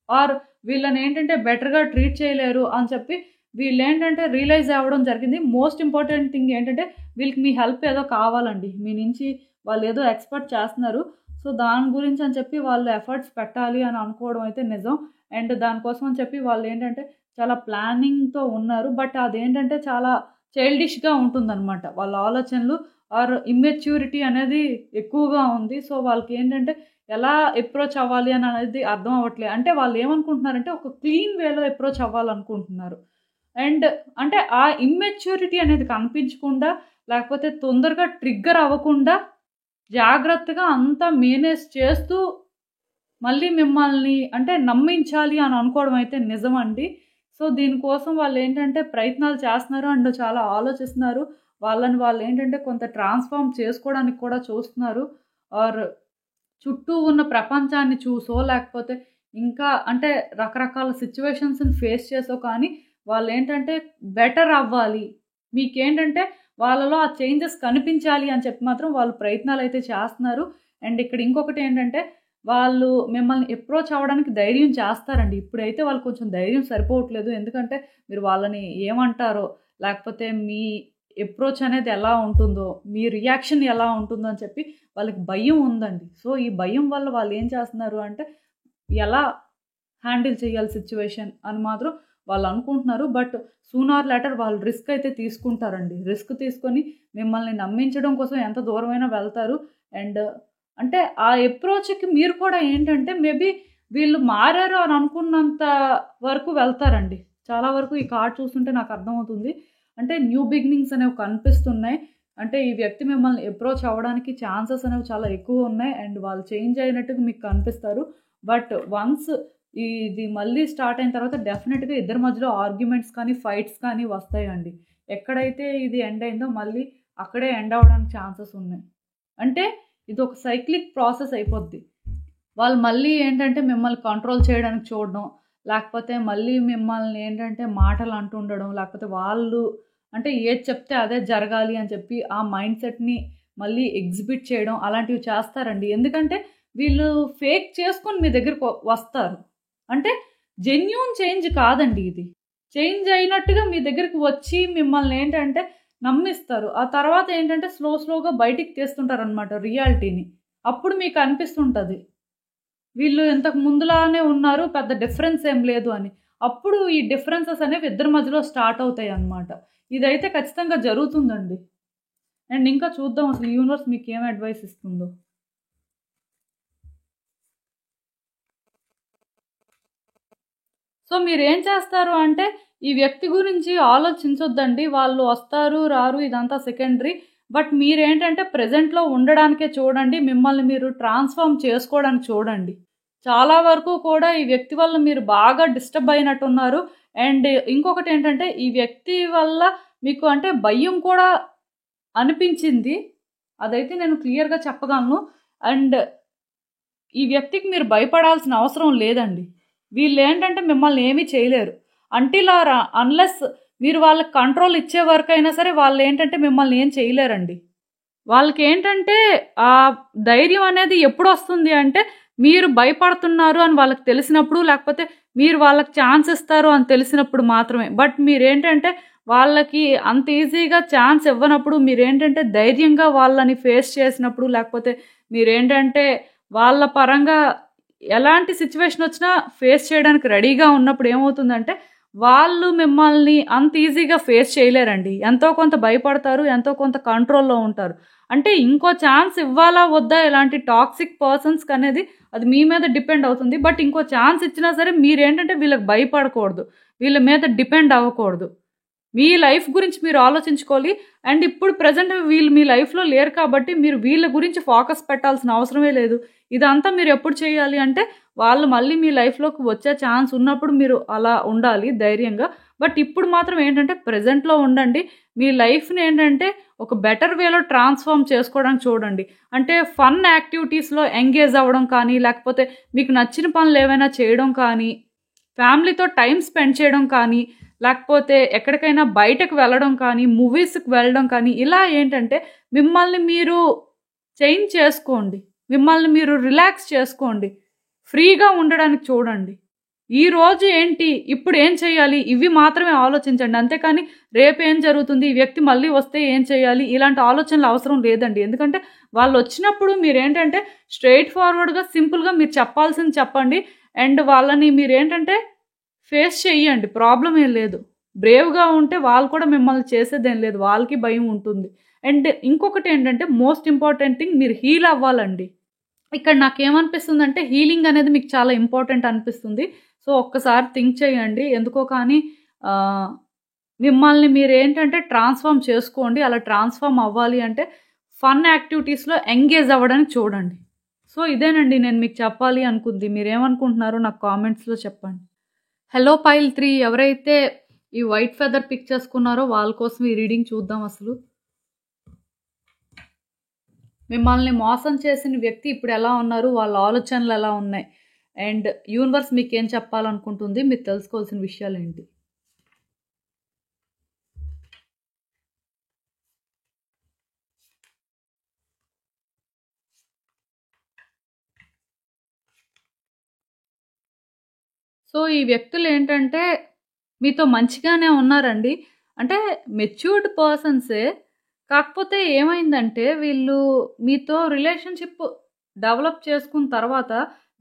ఆర్ వీళ్ళనేంటంటే బెటర్‌గా ట్రీట్ చేయలేరు అని చెప్పి వీళ్ళేంటంటే రియలైజ్ అవ్వడం జరిగింది. మోస్ట్ ఇంపార్టెంట్ థింగ్ ఏంటంటే వీళ్ళకి మీ హెల్ప్ ఏదో కావాలండి. మీ నుంచి వాళ్ళేదో ఎక్స్‌పెక్ట్ చేస్తున్నారు. సో, దాని గురించి అని చెప్పి వాళ్ళు ఎఫర్ట్స్ పెట్టాలి అని అనుకోవడం అయితే నిజం. అండ్ దానికోసం అని చెప్పి వాళ్ళేంటంటే చాలా ప్లానింగ్‌తో ఉన్నారు. బట్ అదేంటంటే చాలా చైల్డిష్‌గా ఉంటుందనమాట. వాళ్ళ ఆలోచనలు ఆర్ ఇమ్మెచ్యూరిటీ అనేది ఎక్కువగా ఉంది. సో, వాళ్ళకేంటంటే ఎలా అప్రోచ్ అవ్వాలి అని అనేది అర్థం అవ్వట్లేదు. అంటే వాళ్ళేమనుకుంటున్నారంటే ఒక క్లీన్ వేలో అప్రోచ్ అవ్వాలనుకుంటున్నారు. అండ్ అంటే ఆ ఇమ్మెచ్యూరిటీ అనేది కనిపించకుండా, లేకపోతే తొందరగా ట్రిగ్గర్ అవ్వకుండా, జాగ్రత్తగా అంతా మేనేజ్ చేస్తూ, మళ్ళీ మిమ్మల్ని అంటే నమ్మించాలి అని అనుకోవడం అయితే నిజమండి. సో, దీనికోసం వాళ్ళేంటంటే ప్రయత్నాలు చేస్తున్నారు అండ్ చాలా ఆలోచిస్తున్నారు. వాళ్ళని వాళ్ళేంటంటే కొంత ట్రాన్స్‌ఫార్మ్ చేసుకోవడానికి కూడా చూస్తున్నారు. ఆర్ చుట్టూ ఉన్న ప్రపంచాన్ని చూసో, లేకపోతే ఇంకా అంటే రకరకాల సిట్యుయేషన్స్‌ని ఫేస్ చేసో కానీ వాళ్ళేంటంటే బెటర్ అవ్వాలి. మీకేంటంటే వాళ్ళలో ఆ చేంజెస్ కనిపించాలి అని చెప్పి మాత్రం వాళ్ళు ప్రయత్నాలు అయితే చేస్తున్నారు. అండ్ ఇక్కడ ఇంకొకటి ఏంటంటే వాళ్ళు మిమ్మల్ని అప్రోచ్ అవ్వడానికి ధైర్యం చేస్తారండి. ఇప్పుడైతే వాళ్ళకి కొంచెం ధైర్యం సరిపోవట్లేదు. ఎందుకంటే మీరు వాళ్ళని ఏమంటారో, లేకపోతే మీ అప్రోచ్ అనేది ఎలా ఉంటుందో, మీ రియాక్షన్ ఎలా ఉంటుందో అని చెప్పి వాళ్ళకి భయం ఉందండి. సో ఈ భయం వల్ల వాళ్ళు ఏం చేస్తున్నారు అంటే ఎలా హ్యాండిల్ చేయాలి సిచ్యువేషన్ అని మాత్రం వాళ్ళు అనుకుంటున్నారు. బట్ సూన్ ఆర్ లేటర్ వాళ్ళు రిస్క్ అయితే తీసుకుంటారండి. రిస్క్ తీసుకొని మిమ్మల్ని నమ్మించడం కోసం ఎంత దూరమైనా వెళ్తారు. అండ్ అంటే ఆ అప్రోచ్కి మీరు కూడా ఏంటంటే మేబీ వీళ్ళు మారారు అని అనుకున్నంత వరకు వెళ్తారండి. చాలా వరకు ఈ కార్డ్ చూస్తుంటే నాకు అర్థమవుతుంది. అంటే న్యూ బిగినింగ్స్ అనేవి కనిపిస్తున్నాయి. అంటే ఈ వ్యక్తి మిమ్మల్ని అప్రోచ్ అవ్వడానికి ఛాన్సెస్ అనేవి చాలా ఎక్కువ ఉన్నాయి. అండ్ వాళ్ళు చేంజ్ అయినట్టుగా మీకు కనిపిస్తారు. బట్ వన్స్ ఇది మళ్ళీ స్టార్ట్ అయిన తర్వాత డెఫినెట్గా ఇద్దరి మధ్యలో ఆర్గ్యుమెంట్స్ కానీ ఫైట్స్ కానీ వస్తాయండి. ఎక్కడైతే ఇది ఎండ్ అయిందో మళ్ళీ అక్కడే ఎండ్ అవ్వడానికి ఛాన్సెస్ ఉన్నాయి. అంటే ఇది ఒక సైక్లిక్ ప్రాసెస్ అయిపోద్ది. వాళ్ళు మళ్ళీ ఏంటంటే మిమ్మల్ని కంట్రోల్ చేయడానికి చూడడం, లేకపోతే మళ్ళీ మిమ్మల్ని ఏంటంటే మాటలు అంటుండడం, లేకపోతే వాళ్ళు అంటే ఏది చెప్తే అదే జరగాలి అని చెప్పి ఆ మైండ్ సెట్ని మళ్ళీ ఎగ్జిబిట్ చేయడం అలాంటివి చేస్తారండి. ఎందుకంటే వీళ్ళు ఫేక్ చేసుకొని మీ దగ్గరకు వస్తారు. అంటే జెన్యూన్ చేంజ్ కాదండి ఇది. చేంజ్ అయినట్టుగా మీ దగ్గరికి వచ్చి మిమ్మల్ని ఏంటంటే నమ్మిస్తారు. ఆ తర్వాత ఏంటంటే స్లోగా బయటికి తీస్తుంటారు అనమాట రియాలిటీని. అప్పుడు మీకు అనిపిస్తుంటుంది వీళ్ళు ఇంతకు ముందులానే ఉన్నారు, పెద్ద డిఫరెన్స్ ఏం లేదు అని. అప్పుడు ఈ డిఫరెన్సెస్ అనేవి ఇద్దరి మధ్యలో స్టార్ట్ అవుతాయి అన్నమాట. ఇదైతే ఖచ్చితంగా జరుగుతుందండి. అండ్ ఇంకా చూద్దాం అసలు యూనివర్స్ మీకు ఏం అడ్వైస్ ఇస్తుందో. సో మీరేం చేస్తారు అంటే ఈ వ్యక్తి గురించి ఆలోచించొద్దండి. వాళ్ళు వస్తారు రారు ఇదంతా సెకండరీ. బట్ మీరేంటంటే ప్రజెంట్లో ఉండడానికే చూడండి. మిమ్మల్ని మీరు ట్రాన్స్ఫార్మ్ చేసుకోవడానికి చూడండి. చాలా వరకు కూడా ఈ వ్యక్తి వల్ల మీరు బాగా డిస్టర్బ్ అయినట్టున్నారు. అండ్ ఇంకొకటి ఏంటంటే ఈ వ్యక్తి వల్ల మీకు అంటే భయం కూడా అనిపించింది. అదైతే నేను క్లియర్గా చెప్పగలను. అండ్ ఈ వ్యక్తికి మీరు భయపడాల్సిన అవసరం లేదండి. వీళ్ళు ఏంటంటే మిమ్మల్ని ఏమీ చేయలేరు. అంటిల్ ఆర్ అన్లెస్ మీరు వాళ్ళకి కంట్రోల్ ఇచ్చే వరకు అయినా సరే వాళ్ళు ఏంటంటే మిమ్మల్ని ఏం చేయలేరండి. వాళ్ళకి ఏంటంటే ఆ ధైర్యం అనేది ఎప్పుడు వస్తుంది అంటే మీరు భయపడుతున్నారు అని వాళ్ళకి తెలిసినప్పుడు, లేకపోతే మీరు వాళ్ళకి ఛాన్స్ ఇస్తారు అని తెలిసినప్పుడు మాత్రమే. బట్ మీరేంటంటే వాళ్ళకి అంత ఈజీగా ఛాన్స్ ఇవ్వనప్పుడు, మీరేంటంటే ధైర్యంగా వాళ్ళని ఫేస్ చేసినప్పుడు, లేకపోతే మీరేంటంటే వాళ్ళ పరంగా ఎలాంటి సిచ్యువేషన్ వచ్చినా ఫేస్ చేయడానికి రెడీగా ఉన్నప్పుడు ఏమవుతుందంటే వాళ్ళు మిమ్మల్ని అంత ఈజీగా ఫేస్ చేయలేరండి. ఎంతో కొంత భయపడతారు, ఎంతో కొంత కంట్రోల్లో ఉంటారు. అంటే ఇంకో ఛాన్స్ ఇవ్వాలా వద్దా ఇలాంటి టాక్సిక్ పర్సన్స్కి అనేది అది మీ మీద డిపెండ్ అవుతుంది. బట్ ఇంకో ఛాన్స్ ఇచ్చినా సరే మీరేంటంటే వీళ్ళకి భయపడకూడదు, వీళ్ళ మీద డిపెండ్ అవ్వకూడదు. మీ లైఫ్ గురించి మీరు ఆలోచించుకోవాలి. అండ్ ఇప్పుడు ప్రజెంట్ వీళ్ళు మీ లైఫ్లో లేరు కాబట్టి మీరు వీళ్ళ గురించి ఫోకస్ పెట్టాల్సిన అవసరమే లేదు. ఇదంతా మీరు ఎప్పుడు చేయాలి అంటే వాళ్ళు మళ్ళీ మీ లైఫ్లోకి వచ్చే ఛాన్స్ ఉన్నప్పుడు మీరు అలా ఉండాలి ధైర్యంగా. బట్ ఇప్పుడు మాత్రం ఏంటంటే ప్రజెంట్లో ఉండండి. మీ లైఫ్ని ఏంటంటే ఒక బెటర్ వేలో ట్రాన్స్ఫార్మ్ చేసుకోవడానికి చూడండి. అంటే ఫన్ యాక్టివిటీస్లో ఎంగేజ్ అవ్వడం కానీ, లేకపోతే మీకు నచ్చిన పనులు ఏవైనా చేయడం కానీ, ఫ్యామిలీతో టైం స్పెండ్ చేయడం కానీ, లేకపోతే ఎక్కడికైనా బయటకు వెళ్ళడం కానీ, మూవీస్కి వెళ్ళడం కానీ, ఇలా ఏంటంటే మిమ్మల్ని మీరు చేంజ్ చేసుకోండి, మిమ్మల్ని మీరు రిలాక్స్ చేసుకోండి, ఫ్రీగా ఉండడానికి చూడండి. ఈరోజు ఏంటి, ఇప్పుడు ఏం చేయాలి, ఇవి మాత్రమే ఆలోచించండి. అంతేకాని రేపు ఏం జరుగుతుంది, ఈ వ్యక్తి మళ్ళీ వస్తే ఏం చేయాలి, ఇలాంటి ఆలోచనలు అవసరం లేదండి. ఎందుకంటే వాళ్ళు వచ్చినప్పుడు మీరేంటంటే స్ట్రైట్ ఫార్వర్డ్గా సింపుల్గా మీరు చెప్పాల్సింది చెప్పండి. అండ్ వాళ్ళని మీరేంటంటే ఫేస్ చెయ్యండి, ప్రాబ్లం ఏం లేదు. బ్రేవ్గా ఉంటే వాళ్ళు కూడా మిమ్మల్ని చేసేదేం లేదు, వాళ్ళకి భయం ఉంటుంది. అండ్ ఇంకొకటి ఏంటంటే మోస్ట్ ఇంపార్టెంట్ థింగ్, మీరు హీల్ అవ్వాలండి. ఇక్కడ నాకేమనిపిస్తుంది అంటే హీలింగ్ అనేది మీకు చాలా ఇంపార్టెంట్ అనిపిస్తుంది. సో ఒక్కసారి థింక్ చేయండి. ఎందుకో కానీ మిమ్మల్ని మీరు ఏంటంటే ట్రాన్స్ఫార్మ్ చేసుకోండి. అలా ట్రాన్స్ఫార్మ్ అవ్వాలి అంటే ఫన్ యాక్టివిటీస్లో ఎంగేజ్ అవ్వడానికి చూడండి. సో ఇదేనండి నేను మీకు చెప్పాలి అనుకుంది. మీరేమనుకుంటున్నారో నాకు కామెంట్స్లో చెప్పండి. హలో పైల్ 3 ఎవరైతే ఈ వైట్ ఫెదర్ పిక్ చేసుకున్నారో వాళ్ళ కోసం ఈ రీడింగ్ చూద్దాం. అసలు మిమ్మల్ని మోసం చేసిన వ్యక్తి ఇప్పుడు ఎలా ఉన్నారు, వాళ్ళ ఆలోచనలు ఎలా ఉన్నాయి, అండ్ యూనివర్స్ మీకు ఏం చెప్పాలనుకుంటుంది, మీరు తెలుసుకోవాల్సిన విషయాలు ఏంటి. సో, ఈ వ్యక్తులేంటంటే మీతో మంచిగానే ఉన్నారండి. అంటే మెచ్యూర్డ్ పర్సన్సే. కాకపోతే ఏమైందంటే వీళ్ళు మీతో రిలేషన్‌షిప్ డెవలప్ చేసుకున్న తర్వాత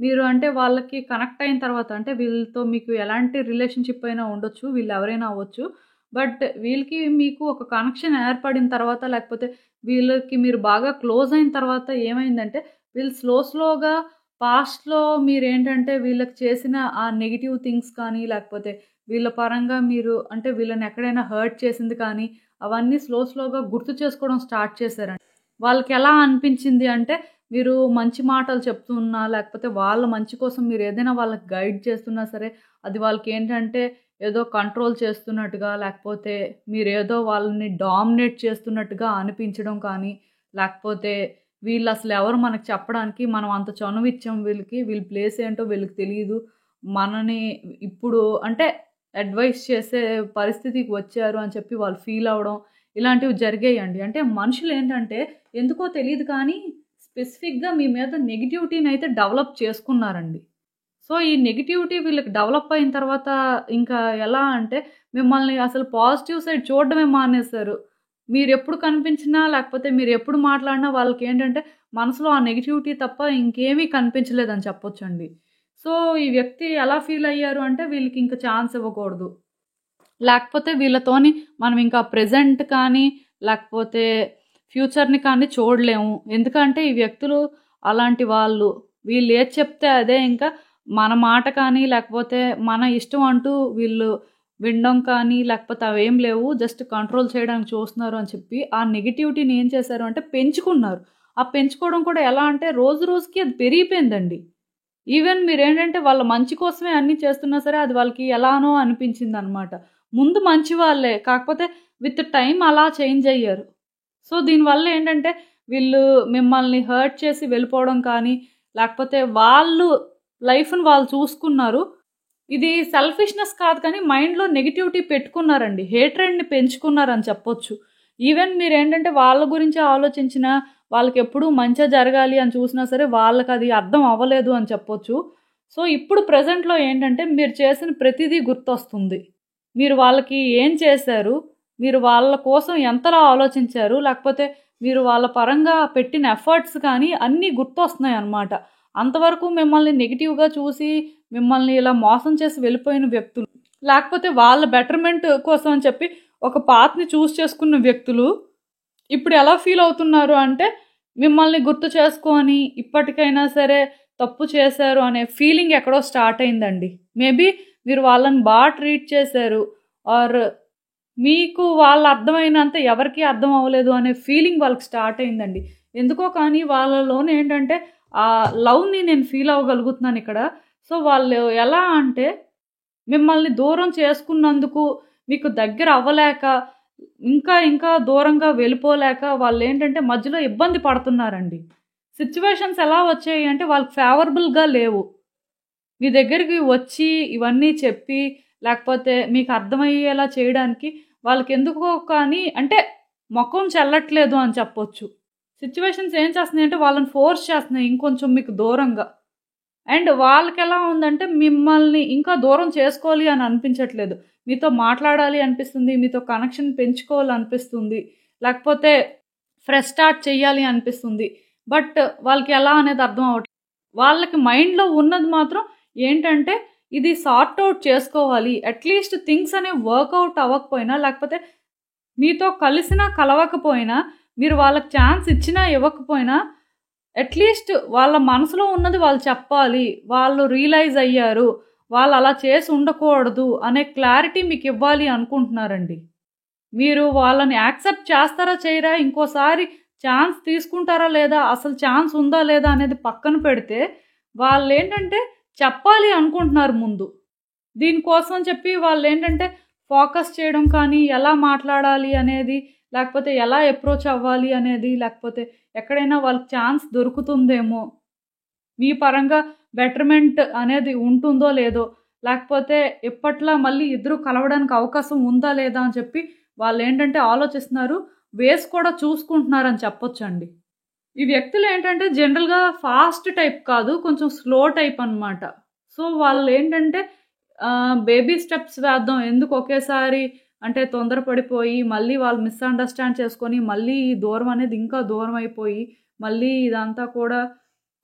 మీరు అంటే వాళ్ళకి కనెక్ట్ అయిన తర్వాత అంటే వీళ్ళతో మీకు ఎలాంటి రిలేషన్‌షిప్ అయినా ఉండొచ్చు. వీళ్ళెవరైనా అవ్వచ్చు. బట్ వీళ్ళకి మీకు ఒక కనెక్షన్ ఏర్పడిన తర్వాత లేకపోతే వీళ్ళకి మీరు బాగా క్లోజ్ అయిన తర్వాత ఏమైందంటే వీళ్ళు స్లోగా పాస్ట్‌లో మీరేంటంటే వీళ్ళకి చేసిన ఆ నెగెటివ్ థింగ్స్ కానీ లేకపోతే వీళ్ళ పరంగా మీరు అంటే వీళ్ళని ఎక్కడైనా హర్ట్ చేసింది కానీ అవన్నీ స్లోగా గుర్తు చేసుకోవడం స్టార్ట్ చేశారండి. వాళ్ళకెలా అనిపించింది అంటే, మీరు మంచి మాటలు చెప్తున్నా, లేకపోతే వాళ్ళ మంచి కోసం మీరేదైనా వాళ్ళకి గైడ్ చేస్తున్నా సరే, అది వాళ్ళకేంటంటే ఏదో కంట్రోల్ చేస్తున్నట్టుగా, లేకపోతే మీరేదో వాళ్ళని డామినేట్ చేస్తున్నట్టుగా అనిపించడం కానీ, లేకపోతే వీళ్ళసలెవరు మనకు చెప్పడానికి, మనం అంత చనువిచ్చాం వీళ్ళకి, వీళ్ళ ప్లేస్ ఏంటో వీళ్ళకి తెలీదు. మనని ఇప్పుడు అంటే అడ్వైస్ చేసే పరిస్థితికి వచ్చారు అని చెప్పి వాళ్ళు ఫీల్ అవ్వడం, ఇలాంటివి జరిగాయండి. అంటే మనుషులేంటంటే ఎందుకో తెలీదు కానీ స్పెసిఫిక్‌గా మీ మీద నెగటివిటీనైతే డెవలప్ చేసుకున్నారండి. సో, ఈ నెగటివిటీ వీళ్ళకి డెవలప్ అయిన తర్వాత ఇంకా ఎలా అంటే మిమ్మల్ని అసలు పాజిటివ్ సైడ్ చూడడమే మానేశారు. మీరెప్పుడు కనిపించినా లేకపోతే మీరెప్పుడు మాట్లాడినా వాళ్ళకేంటంటే మనసులో ఆ నెగటివిటీ తప్ప ఇంకేమీ కనిపించలేదని చెప్పొచ్చండి. సో, ఈ వ్యక్తి ఎలా ఫీల్ అయ్యారు అంటే వీళ్ళకి ఇంక ఛాన్స్ ఇవ్వకూడదు. లేకపోతే వీళ్ళతోని మనం ఇంకా ప్రెజెంట్ కానీ, లేకపోతే ఫ్యూచర్‌ని కానీ చూడలేము. ఎందుకంటే ఈ వ్యక్తులు అలాంటి వాళ్ళు. వీళ్ళేది చెప్తే అదే ఇంకా మన మాట కానీ, లేకపోతే మన ఇష్టం అంటూ వీళ్ళు వినడం కానీ, లేకపోతే అవేం లేవు. జస్ట్ కంట్రోల్ చేయడానికి చూస్తున్నారు అని చెప్పి, ఆ నెగటివిటీని ఏం చేశారు అంటే పెంచుకున్నారు. ఆ పెంచుకోవడం కూడా ఎలా అంటే రోజు రోజుకి అది పెరిగిపోయిందండి. ఈవెన్ మీరేంటంటే వాళ్ళ మంచి కోసమే అన్నీ చేస్తున్నా సరే, అది వాళ్ళకి ఎలానో అనిపించిందనమాట. ముందు మంచి వాళ్ళే. కాకపోతే విత్ టైమ్ అలా చేంజ్ అయ్యారు. సో, దీనివల్ల ఏంటంటే వీళ్ళు మిమ్మల్ని హర్ట్ చేసి వెళ్ళిపోవడం కానీ, లేకపోతే వాళ్ళు లైఫ్‌ని వాళ్ళు చూసుకున్నారు. ఇది సెల్ఫిష్‌నెస్ కాదు కానీ మైండ్‌లో నెగటివిటీ పెట్టుకున్నారండి. హేట్రెడ్‌ని పెంచుకున్నారని చెప్పొచ్చు. ఈవెన్ మీరేంటంటే వాళ్ళ గురించే ఆలోచించినా, వాళ్ళకెప్పుడూ మంచే జరగాలి అని చూసినా సరే వాళ్ళకది అర్థం అవ్వలేదు అని చెప్పొచ్చు. సో, ఇప్పుడు ప్రెజెంట్‌లో ఏంటంటే మీరు చేసిన ప్రతిదీ గుర్తొస్తుంది. మీరు వాళ్ళకి ఏం చేశారు? మీరు వాళ్ళ కోసం ఎంతలా ఆలోచించారు? లేకపోతే మీరు వాళ్ళ పరంగా పెట్టిన ఎఫర్ట్స్ కానీ అన్నీ గుర్తొస్తున్నాయన్నమాట. అంతవరకు మిమ్మల్ని నెగెటివ్‌గా చూసి, మిమ్మల్ని ఇలా మోసం చేసి వెళ్ళిపోయిన వ్యక్తులు, లేకపోతే వాళ్ళ బెటర్‌మెంట్ కోసం అని చెప్పి ఒక పాత్‌ని చేసుకున్న వ్యక్తులు, ఇప్పుడు ఎలా ఫీల్ అవుతున్నారు అంటే, మిమ్మల్ని గుర్తు చేసుకొని ఇప్పటికైనా సరే తప్పు చేశారు అనే ఫీలింగ్ ఎక్కడో స్టార్ట్ అయిందండి. మేబీ మీరు వాళ్ళని ట్రీట్ చేశారు. ఆర్ మీకు వాళ్ళు అర్థమైనంత ఎవరికీ అర్థం అవ్వలేదు అనే ఫీలింగ్ వాళ్ళకి స్టార్ట్ అయిందండి. ఎందుకో కానీ వాళ్ళలోనేంటంటే లవ్‌ని నేను ఫీల్ అవ్వగలుగుతున్నానిక్కడ. సో, వాళ్ళు ఎలా అంటే మిమ్మల్ని దూరం చేసుకున్నందుకు మీకు దగ్గర అవ్వలేక, ఇంకా దూరంగా వెళ్ళిపోలేక వాళ్ళేంటంటే మధ్యలో ఇబ్బంది పడుతున్నారండి. సిట్యుయేషన్స్ ఎలా వచ్చాయి అంటే వాళ్ళకి ఫేవరబుల్‌గా లేవు. మీ దగ్గరికి వచ్చి ఇవన్నీ చెప్పి, లేకపోతే మీకు అర్థమయ్యేలా చేయడానికి వాళ్ళకెందుకో కానీ అంటే మొఖం చెల్లట్లేదు అని చెప్పొచ్చు. సిట్యుయేషన్స్ ఏం చేస్తున్నాయంటే వాళ్ళని ఫోర్స్ చేస్తున్నాయి ఇంకొంచెం మీకు దూరంగా. అండ్ వాళ్ళకెలా ఉందంటే మిమ్మల్ని ఇంకా దూరం చేసుకోవాలి అని అనిపించట్లేదు. మీతో మాట్లాడాలి అనిపిస్తుంది. మీతో కనెక్షన్ పెంచుకోవాలనిపిస్తుంది. లేకపోతే ఫ్రెష్ స్టార్ట్ చేయాలి అనిపిస్తుంది. బట్ వాళ్ళకి ఎలా అనేది అర్థం అవ్వట్లేదు. వాళ్ళకి మైండ్‌లో ఉన్నది మాత్రం ఏంటంటే ఇది సార్ట్ ఔట్ చేసుకోవాలి. అట్‌లీస్ట్ థింగ్స్ అనేవి వర్కౌట్ అవ్వకపోయినా లేకపోతే మీతో కలిసినా కలవకపోయినా మీరు వాళ్ళకి ఛాన్స్ ఇచ్చినా ఇవ్వకపోయినా అట్‌లీస్ట్ వాళ్ళ మనసులో ఉన్నది వాళ్ళు చెప్పాలి. వాళ్ళు రియలైజ్ అయ్యారు. వాళ్ళు అలా చేసి ఉండకూడదు అనే క్లారిటీ మీకు ఇవ్వాలి అనుకుంటున్నారండి. మీరు వాళ్ళని యాక్సెప్ట్ చేస్తారా చేయరా ఇంకోసారి ఛాన్స్ తీసుకుంటారా లేదా అసలు ఛాన్స్ ఉందా లేదా అనేది పక్కన పెడితే వాళ్ళేంటంటే చెప్పాలి అనుకుంటున్నారు ముందు. దీనికోసం అని చెప్పి వాళ్ళేంటంటే ఫోకస్ చేయడం కానీ, ఎలా మాట్లాడాలి అనేది, లేకపోతే ఎలా అప్రోచ్ అవ్వాలి అనేది, లేకపోతే ఎక్కడైనా వాళ్ళకి ఛాన్స్ దొరుకుతుందేమో, మీ పరంగా బెటర్‌మెంట్ అనేది ఉంటుందో లేదో, లేకపోతే ఇప్పట్లా మళ్ళీ ఇద్దరు కలవడానికి అవకాశం ఉందా లేదా అని చెప్పి వాళ్ళేంటంటే ఆలోచిస్తున్నారు. వేస్ కూడా చూసుకుంటున్నారని చెప్పొచ్చండి. ఈ వ్యక్తులేంటంటే జనరల్‌గా ఫాస్ట్ టైప్ కాదు. కొంచెం స్లో టైప్ అనమాట. సో, వాళ్ళేంటంటే బేబీ స్టెప్స్ వేద్దాం. ఎందుకు ఒకేసారి అంటే తొందరపడిపోయి, మళ్ళీ వాళ్ళు మిస్‌అండర్‌స్టాండ్ చేసుకొని, మళ్ళీ ఈ దూరం అనేది ఇంకా దూరం అయిపోయి, మళ్ళీ ఇదంతా కూడా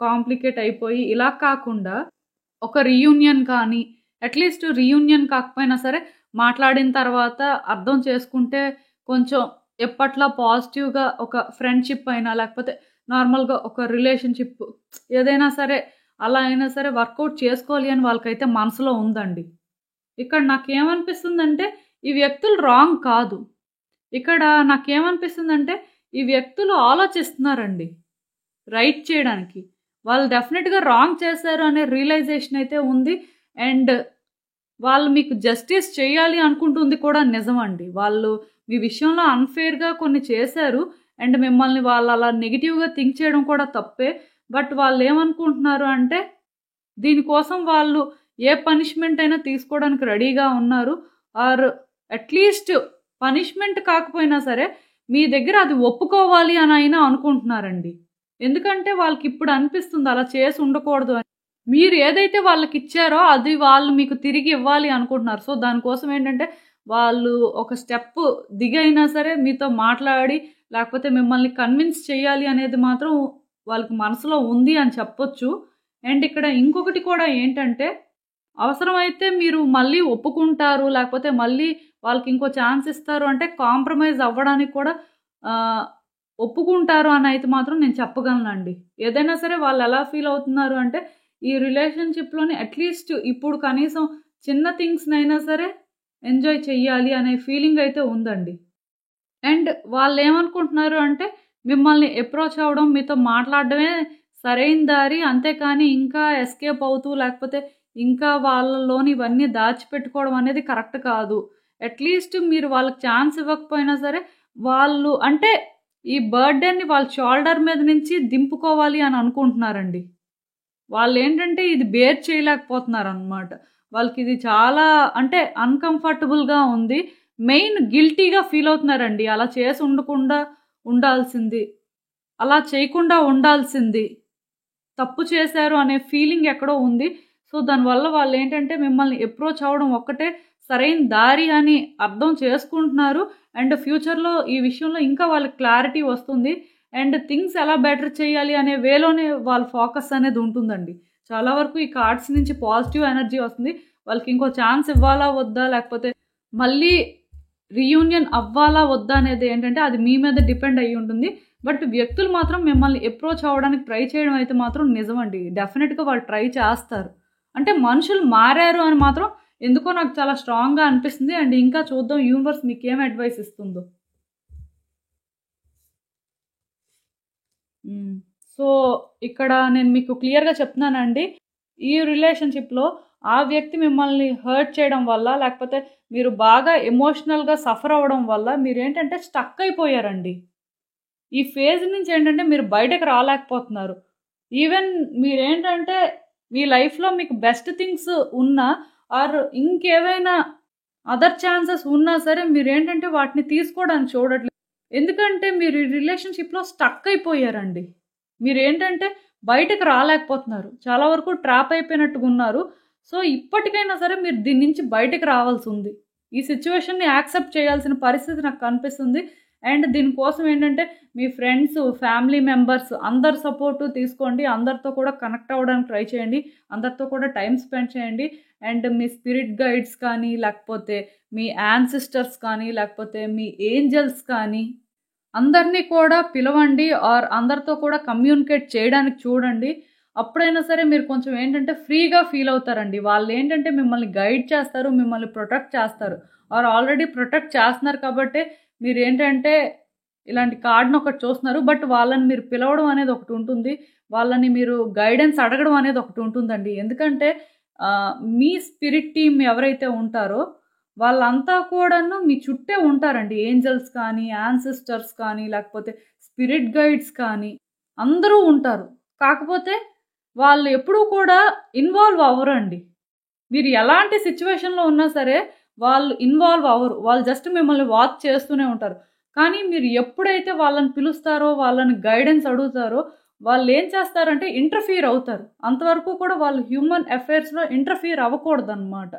కాంప్లికేట్ అయిపోయి, ఇలా కాకుండా ఒక రీయూనియన్ కానీ, అట్‌లీస్ట్ రీయూనియన్ కాకపోయినా సరే, మాట్లాడిన తర్వాత అర్థం చేసుకుంటే కొంచెం ఎప్పట్లా పాజిటివ్‌గా ఒక ఫ్రెండ్‌షిప్ అయినా, లేకపోతే నార్మల్‌గా ఒక రిలేషన్‌షిప్ ఏదైనా సరే, అలా అయినా సరే వర్కౌట్ చేసుకోవాలి అని వాళ్ళకైతే మనసులో ఉందండి. ఇక్కడ నాకేమనిపిస్తుందంటే, ఈ వ్యక్తులు రాంగ్ కాదు. ఇక్కడ నాకేమనిపిస్తుందంటే, ఈ వ్యక్తులు ఆలోచిస్తున్నారండి రైట్ చేయడానికి. వాళ్ళు డెఫినిట్‌గా రాంగ్ చేశారు అనే రియలైజేషన్ అయితే ఉంది. అండ్ వాళ్ళు మీకు జస్టిస్ చేయాలి అనుకుంటుంది కూడా నిజమండి. వాళ్ళు మీ విషయంలో అన్‌ఫెయిర్‌గా కొన్ని చేశారు. అండ్ మిమ్మల్ని వాళ్ళు అలా నెగెటివ్‌గా థింక్ చేయడం కూడా తప్పే. బట్ వాళ్ళేమనుకుంటున్నారు అంటే, దీనికోసం వాళ్ళు ఏ పనిష్మెంట్ అయినా తీసుకోవడానికి రెడీగా ఉన్నారు. ఆర్ అట్‌లీస్ట్ పనిష్మెంట్ కాకపోయినా సరే, మీ దగ్గర అది ఒప్పుకోవాలి అని అయినా అనుకుంటున్నారండి. ఎందుకంటే వాళ్ళకిప్పుడు అనిపిస్తుంది అలా చేసి ఉండకూడదు అని. మీరు ఏదైతే వాళ్ళకిచ్చారో అది వాళ్ళు మీకు తిరిగి ఇవ్వాలి అనుకుంటున్నారు. సో, దానికోసం ఏంటంటే వాళ్ళు ఒక స్టెప్ దిగైనా సరే మీతో మాట్లాడి, లేకపోతే మిమ్మల్ని కన్విన్స్ చేయాలి అనేది మాత్రం వాళ్ళకి మనసులో ఉంది అని చెప్పొచ్చు. అండ్ ఇక్కడ ఇంకొకటి కూడా ఏంటంటే, అవసరమైతే మీరు మళ్ళీ ఒప్పుకుంటారు, లేకపోతే మళ్ళీ వాళ్ళకి ఇంకో ఛాన్స్ ఇస్తారు అంటే కాంప్రమైజ్ అవ్వడానికి కూడా ఆహ్, ఒప్పుకుంటారు అని అయితే మాత్రం నేను చెప్పగలనండి. ఏదైనా సరే వాళ్ళు ఎలా ఫీల్ అవుతున్నారు అంటే, ఈ రిలేషన్‌షిప్‌లోని అట్‌లీస్ట్ ఇప్పుడు కనీసం చిన్న థింగ్స్‌నైనా సరే ఎంజాయ్ చెయ్యాలి అనే ఫీలింగ్ అయితే ఉందండి. అండ్ వాళ్ళేమనుకుంటున్నారు అంటే, మిమ్మల్ని అప్రోచ్ అవ్వడం, మీతో మాట్లాడడమే సరైన దారి. అంతేకానీ ఇంకా ఎస్కేప్ అవుతూ, లేకపోతే ఇంకా వాళ్ళలోని ఇవన్నీ దాచిపెట్టుకోవడం అనేది కరెక్ట్ కాదు. అట్‌లీస్ట్ మీరు వాళ్ళకి ఛాన్స్ ఇవ్వకపోయినా సరే, వాళ్ళు అంటే ఈ బర్డెన్‌ని వాళ్ళ షోల్డర్ మీద నుంచి దింపుకోవాలి అని అనుకుంటున్నారండి. వాళ్ళేంటంటే ఇది బేర్ చేయలేకపోతున్నారనమాట. వాళ్ళకిది చాలా అంటే అన్‌కంఫర్టబుల్‌గా ఉంది. మెయిన్ గిల్టీగా ఫీల్ అవుతున్నారండి. అలా చేసి ఉండకుండా ఉండాల్సింది. అలా చేయకుండా ఉండాల్సింది. తప్పు చేశారు అనే ఫీలింగ్ ఎక్కడో ఉంది. సో, దానివల్ల వాళ్ళేంటంటే మిమ్మల్ని అప్రోచ్ అవ్వడం ఒక్కటే సరైన దారి అని అర్థం చేసుకుంటున్నారు. అండ్ ఫ్యూచర్‌లో ఈ విషయంలో ఇంకా వాళ్ళకి క్లారిటీ వస్తుంది. అండ్ థింగ్స్ ఎలా బెటర్ చేయాలి అనే వేలోనే వాళ్ళ ఫోకస్ అనేది ఉంటుందండి. చాలా వరకు ఈ కార్డ్స్ నుంచి పాజిటివ్ ఎనర్జీ వస్తుంది. వాళ్ళకి ఇంకో ఛాన్స్ ఇవ్వాలా? వద్దా? లేకపోతే మళ్ళీ రీయూనియన్ అవ్వాలా? వద్దా? అనేది ఏంటంటే అది మీ మీద డిపెండ్ అయ్యి ఉంటుంది. బట్ వ్యక్తులు మాత్రం మిమ్మల్ని అప్రోచ్ అవ్వడానికి ట్రై చేయడం అయితే మాత్రం నిజమండి. డెఫినిట్‌గా వాళ్ళు ట్రై చేస్తారు. అంటే మనుషులు మారారు అని మాత్రం ఎందుకో నాకు చాలా స్ట్రాంగ్‌గా అనిపిస్తుంది. అండ్ ఇంకా చూద్దాం యూనివర్స్ మీకేం అడ్వైస్ ఇస్తుందో. హ్మ్. సో, ఇక్కడ నేను మీకు క్లియర్‌గా చెప్తున్నానండి. ఈ రిలేషన్‌షిప్‌లో ఆ వ్యక్తి మిమ్మల్ని హర్ట్ చేయడం వల్ల, లేకపోతే మీరు బాగా ఎమోషనల్‌గా సఫర్ అవ్వడం వల్ల మీరేంటంటే స్టక్ అయిపోయారండి. ఈ ఫేజ్ నుంచి ఏంటంటే మీరు బయటకి రాలేకపోతున్నారు. ఈవెన్ మీరేంటంటే మీ లైఫ్‌లో మీకు బెస్ట్ థింగ్స్ ఉన్నా ఆర్ ఇంకేవైనా అదర్ ఛాన్సెస్ ఉన్నా సరే మీరేంటంటే వాటిని తీసుకోవడానికి చూడట్లేదు. ఎందుకంటే మీరు ఈ రిలేషన్‌షిప్‌లో స్టక్ అయిపోయారండి. మీరేంటంటే బయటకి రాలేకపోతున్నారు. చాలా వరకు ట్రాప్ అయిపోయినట్టుగున్నారు. సో, ఇప్పటికైనా సరే మీరు దీని నుంచి బయటకి రావాల్సుంది. ఈ సిట్యుయేషన్‌ని యాక్సెప్ట్ చేయాల్సిన పరిస్థితి నాకు కనిపిస్తుంది. అండ్ దీనికోసం ఏంటంటే మీ ఫ్రెండ్స్, ఫ్యామిలీ మెంబర్స్ అందరి సపోర్టు తీసుకోండి. అందరితో కూడా కనెక్ట్ అవ్వడానికి ట్రై చేయండి. అందరితో కూడా టైమ్ స్పెండ్ చేయండి. అండ్ మీ స్పిరిట్ గైడ్స్ కానీ, లేకపోతే మీ యాన్సిస్టర్స్ కానీ, లేకపోతే మీ ఏంజెల్స్ కానీ అందరిని కూడా పిలవండి ఆర్ అందరితో కూడా కమ్యూనికేట్ చేయడానికి చూడండి. అప్పుడైనా సరే మీరు కొంచెం ఏంటంటే ఫ్రీగా ఫీల్ అవుతారండి. వాళ్ళేంటంటే మిమ్మల్ని గైడ్ చేస్తారు, మిమ్మల్ని ప్రొటెక్ట్ చేస్తారు. ఆర్ ఆల్రెడీ ప్రొటెక్ట్ చేస్తున్నారు కాబట్టే మీరేంటంటే ఇలాంటి కార్డ్‌ని ఒకటి చూస్తున్నారు. బట్ వాళ్ళని మీరు పిలవడం అనేది ఒకటుంటుంది. వాళ్ళని మీరు గైడెన్స్ అడగడం అనేది ఒకటుంటుందండి. ఎందుకంటే మీ స్పిరిట్ టీమ్ ఎవరైతే ఉంటారో వాళ్ళంతా కూడాను మీ చుట్టే ఉంటారండి. ఏంజెల్స్ కానీ, యాన్సిస్టర్స్ కానీ, లేకపోతే స్పిరిట్ గైడ్స్ కానీ అందరూ ఉంటారు. కాకపోతే వాళ్ళు ఎప్పుడూ కూడా ఇన్వాల్వ్ అవ్వరండి. మీరు ఎలాంటి సిట్యుయేషన్‌లో ఉన్నా సరే వాళ్ళు ఇన్వాల్వ్ అవ్వరు. వాళ్ళు జస్ట్ మిమ్మల్ని వాచ్ చేస్తూనే ఉంటారు. కానీ మీరు ఎప్పుడైతే వాళ్ళని పిలుస్తారో, వాళ్ళని గైడెన్స్ అడుగుతారో వాళ్ళేం చేస్తారంటే ఇంటర్ఫియర్ అవుతారు. అంతవరకు కూడా వాళ్ళు హ్యూమన్ అఫైర్స్‌లో ఇంటర్ఫియర్ అవ్వకూడదనమాట.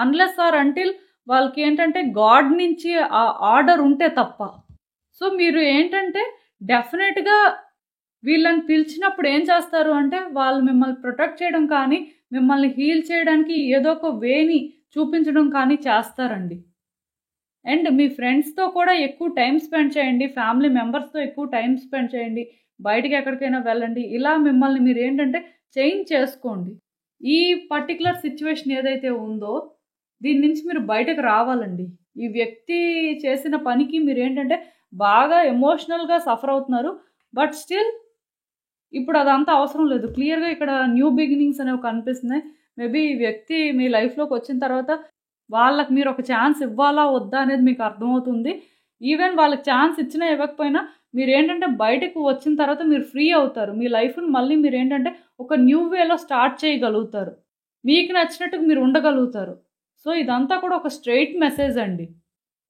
అన్లెస్ ఆర్ అంటిల్ వాళ్ళకి ఏంటంటే గాడ్ నుంచి ఆ ఆర్డర్ ఉంటే తప్ప. సో మీరు ఏంటంటే డెఫినెట్గా వీళ్ళని పిలిచినప్పుడు ఏం చేస్తారు అంటే వాళ్ళు మిమ్మల్ని ప్రొటెక్ట్ చేయడం కానీ, మిమ్మల్ని హీల్ చేయడానికి ఏదో ఒక వేని చూపించడం కానీ చేస్తారండి. అండ్ మీ ఫ్రెండ్స్తో కూడా ఎక్కువ టైం స్పెండ్ చేయండి, ఫ్యామిలీ మెంబర్స్తో ఎక్కువ టైం స్పెండ్ చేయండి, బయటికి ఎక్కడికైనా వెళ్ళండి. ఇలా మిమ్మల్ని మీరు ఏంటంటే చేంజ్ చేసుకోండి. ఈ పర్టికులర్ సిచ్యువేషన్ ఏదైతే ఉందో దీని నుంచి మీరు బయటకు రావాలండి. ఈ వ్యక్తి చేసిన పనికి మీరు ఏంటంటే బాగా ఎమోషనల్గా సఫర్ అవుతున్నారు. బట్ స్టిల్ ఇప్పుడు అదంతా అవసరం లేదు. క్లియర్గా ఇక్కడ న్యూ బిగినింగ్స్ అనేవి కనిపిస్తున్నాయి. మేబీ ఈ వ్యక్తి మీ లైఫ్లోకి వచ్చిన తర్వాత వాళ్ళకి మీరు ఒక ఛాన్స్ ఇవ్వాలా వద్దా అనేది మీకు అర్థమవుతుంది. ఈవెన్ వాళ్ళకి ఛాన్స్ ఇచ్చినా ఇవ్వకపోయినా మీరు ఏంటంటే బయటకు వచ్చిన తర్వాత మీరు ఫ్రీ అవుతారు. మీ లైఫ్ని మళ్ళీ మీరు ఏంటంటే ఒక న్యూ వేలో స్టార్ట్ చేయగలుగుతారు. మీకు నచ్చినట్టుగా మీరు ఉండగలుగుతారు. సో ఇదంతా కూడా ఒక స్ట్రెయిట్ మెసేజ్ అండి.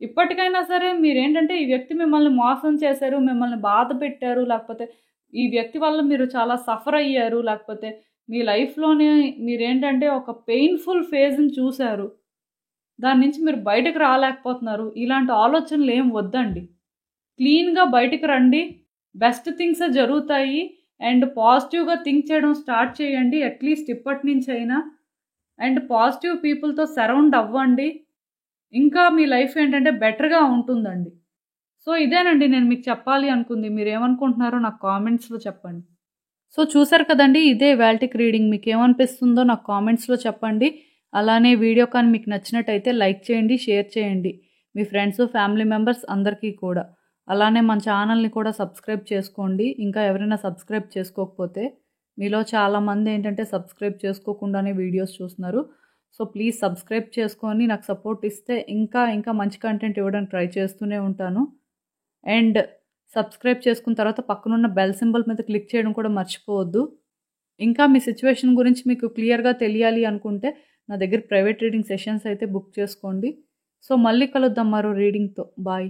ఇప్పటికైనా సరే మీరేంటంటే ఈ వ్యక్తి మిమ్మల్ని మోసం చేశారు, మిమ్మల్ని బాధ పెట్టారు, లేకపోతే ఈ వ్యక్తి వల్ల మీరు చాలా సఫర్ అయ్యారు, లేకపోతే మీ లైఫ్లోనే మీరేంటంటే ఒక పెయిన్ఫుల్ ఫేజ్ని చూశారు, దాని నుంచి మీరు బయటకు రాలేకపోతున్నారు. ఇలాంటి ఆలోచనలు ఏం వద్దండి. క్లీన్గా బయటకు రండి. బెస్ట్ థింగ్సే జరుగుతాయి. అండ్ పాజిటివ్గా థింక్ చేయడం స్టార్ట్ చేయండి అట్లీస్ట్ ఇప్పటి నుంచి అయినా. అండ్ పాజిటివ్ పీపుల్తో సరౌండ్ అవ్వండి. ఇంకా మీ లైఫ్ ఏంటంటే బెటర్గా ఉంటుందండి. సో ఇదేనండి నేను మీకు చెప్పాలి అనుకుంది. మీరు ఏమనుకుంటున్నారో నాకు కామెంట్స్లో చెప్పండి. సో చూసారు కదండి, ఇదే ఇవాల్టికి రీడింగ్. మీకు ఏమనిపిస్తుందో నాకు కామెంట్స్లో చెప్పండి. అలానే వీడియో కానీ మీకు నచ్చినట్టయితే లైక్ చేయండి, షేర్ చేయండి మీ ఫ్రెండ్స్, ఫ్యామిలీ మెంబర్స్ అందరికీ కూడా. అలానే మన ఛానల్ని కూడా సబ్స్క్రైబ్ చేసుకోండి. ఇంకా ఎవరైనా సబ్స్క్రైబ్ చేసుకోకపోతే, మీలో చాలామంది ఏంటంటే సబ్స్క్రైబ్ చేసుకోకుండానే వీడియోస్ చూస్తున్నారు. సో ప్లీజ్ సబ్స్క్రైబ్ చేసుకొని నాకు సపోర్ట్ ఇస్తే ఇంకా మంచి కంటెంట్ ఇవ్వడానికి ట్రై చేస్తూనే ఉంటాను. అండ్ సబ్స్క్రైబ్ చేసుకున్న తర్వాత పక్కనున్న బెల్ సింబల్ మీద క్లిక్ చేయడం కూడా మర్చిపోవద్దు. ఇంకా మీ సిచ్యువేషన్ గురించి మీకు క్లియర్గా తెలియాలి అనుకుంటే నా దగ్గర ప్రైవేట్ రీడింగ్ సెషన్స్ అయితే బుక్ చేసుకోండి. సో మళ్ళీ కలుద్దాం మరో రీడింగ్తో. బాయ్.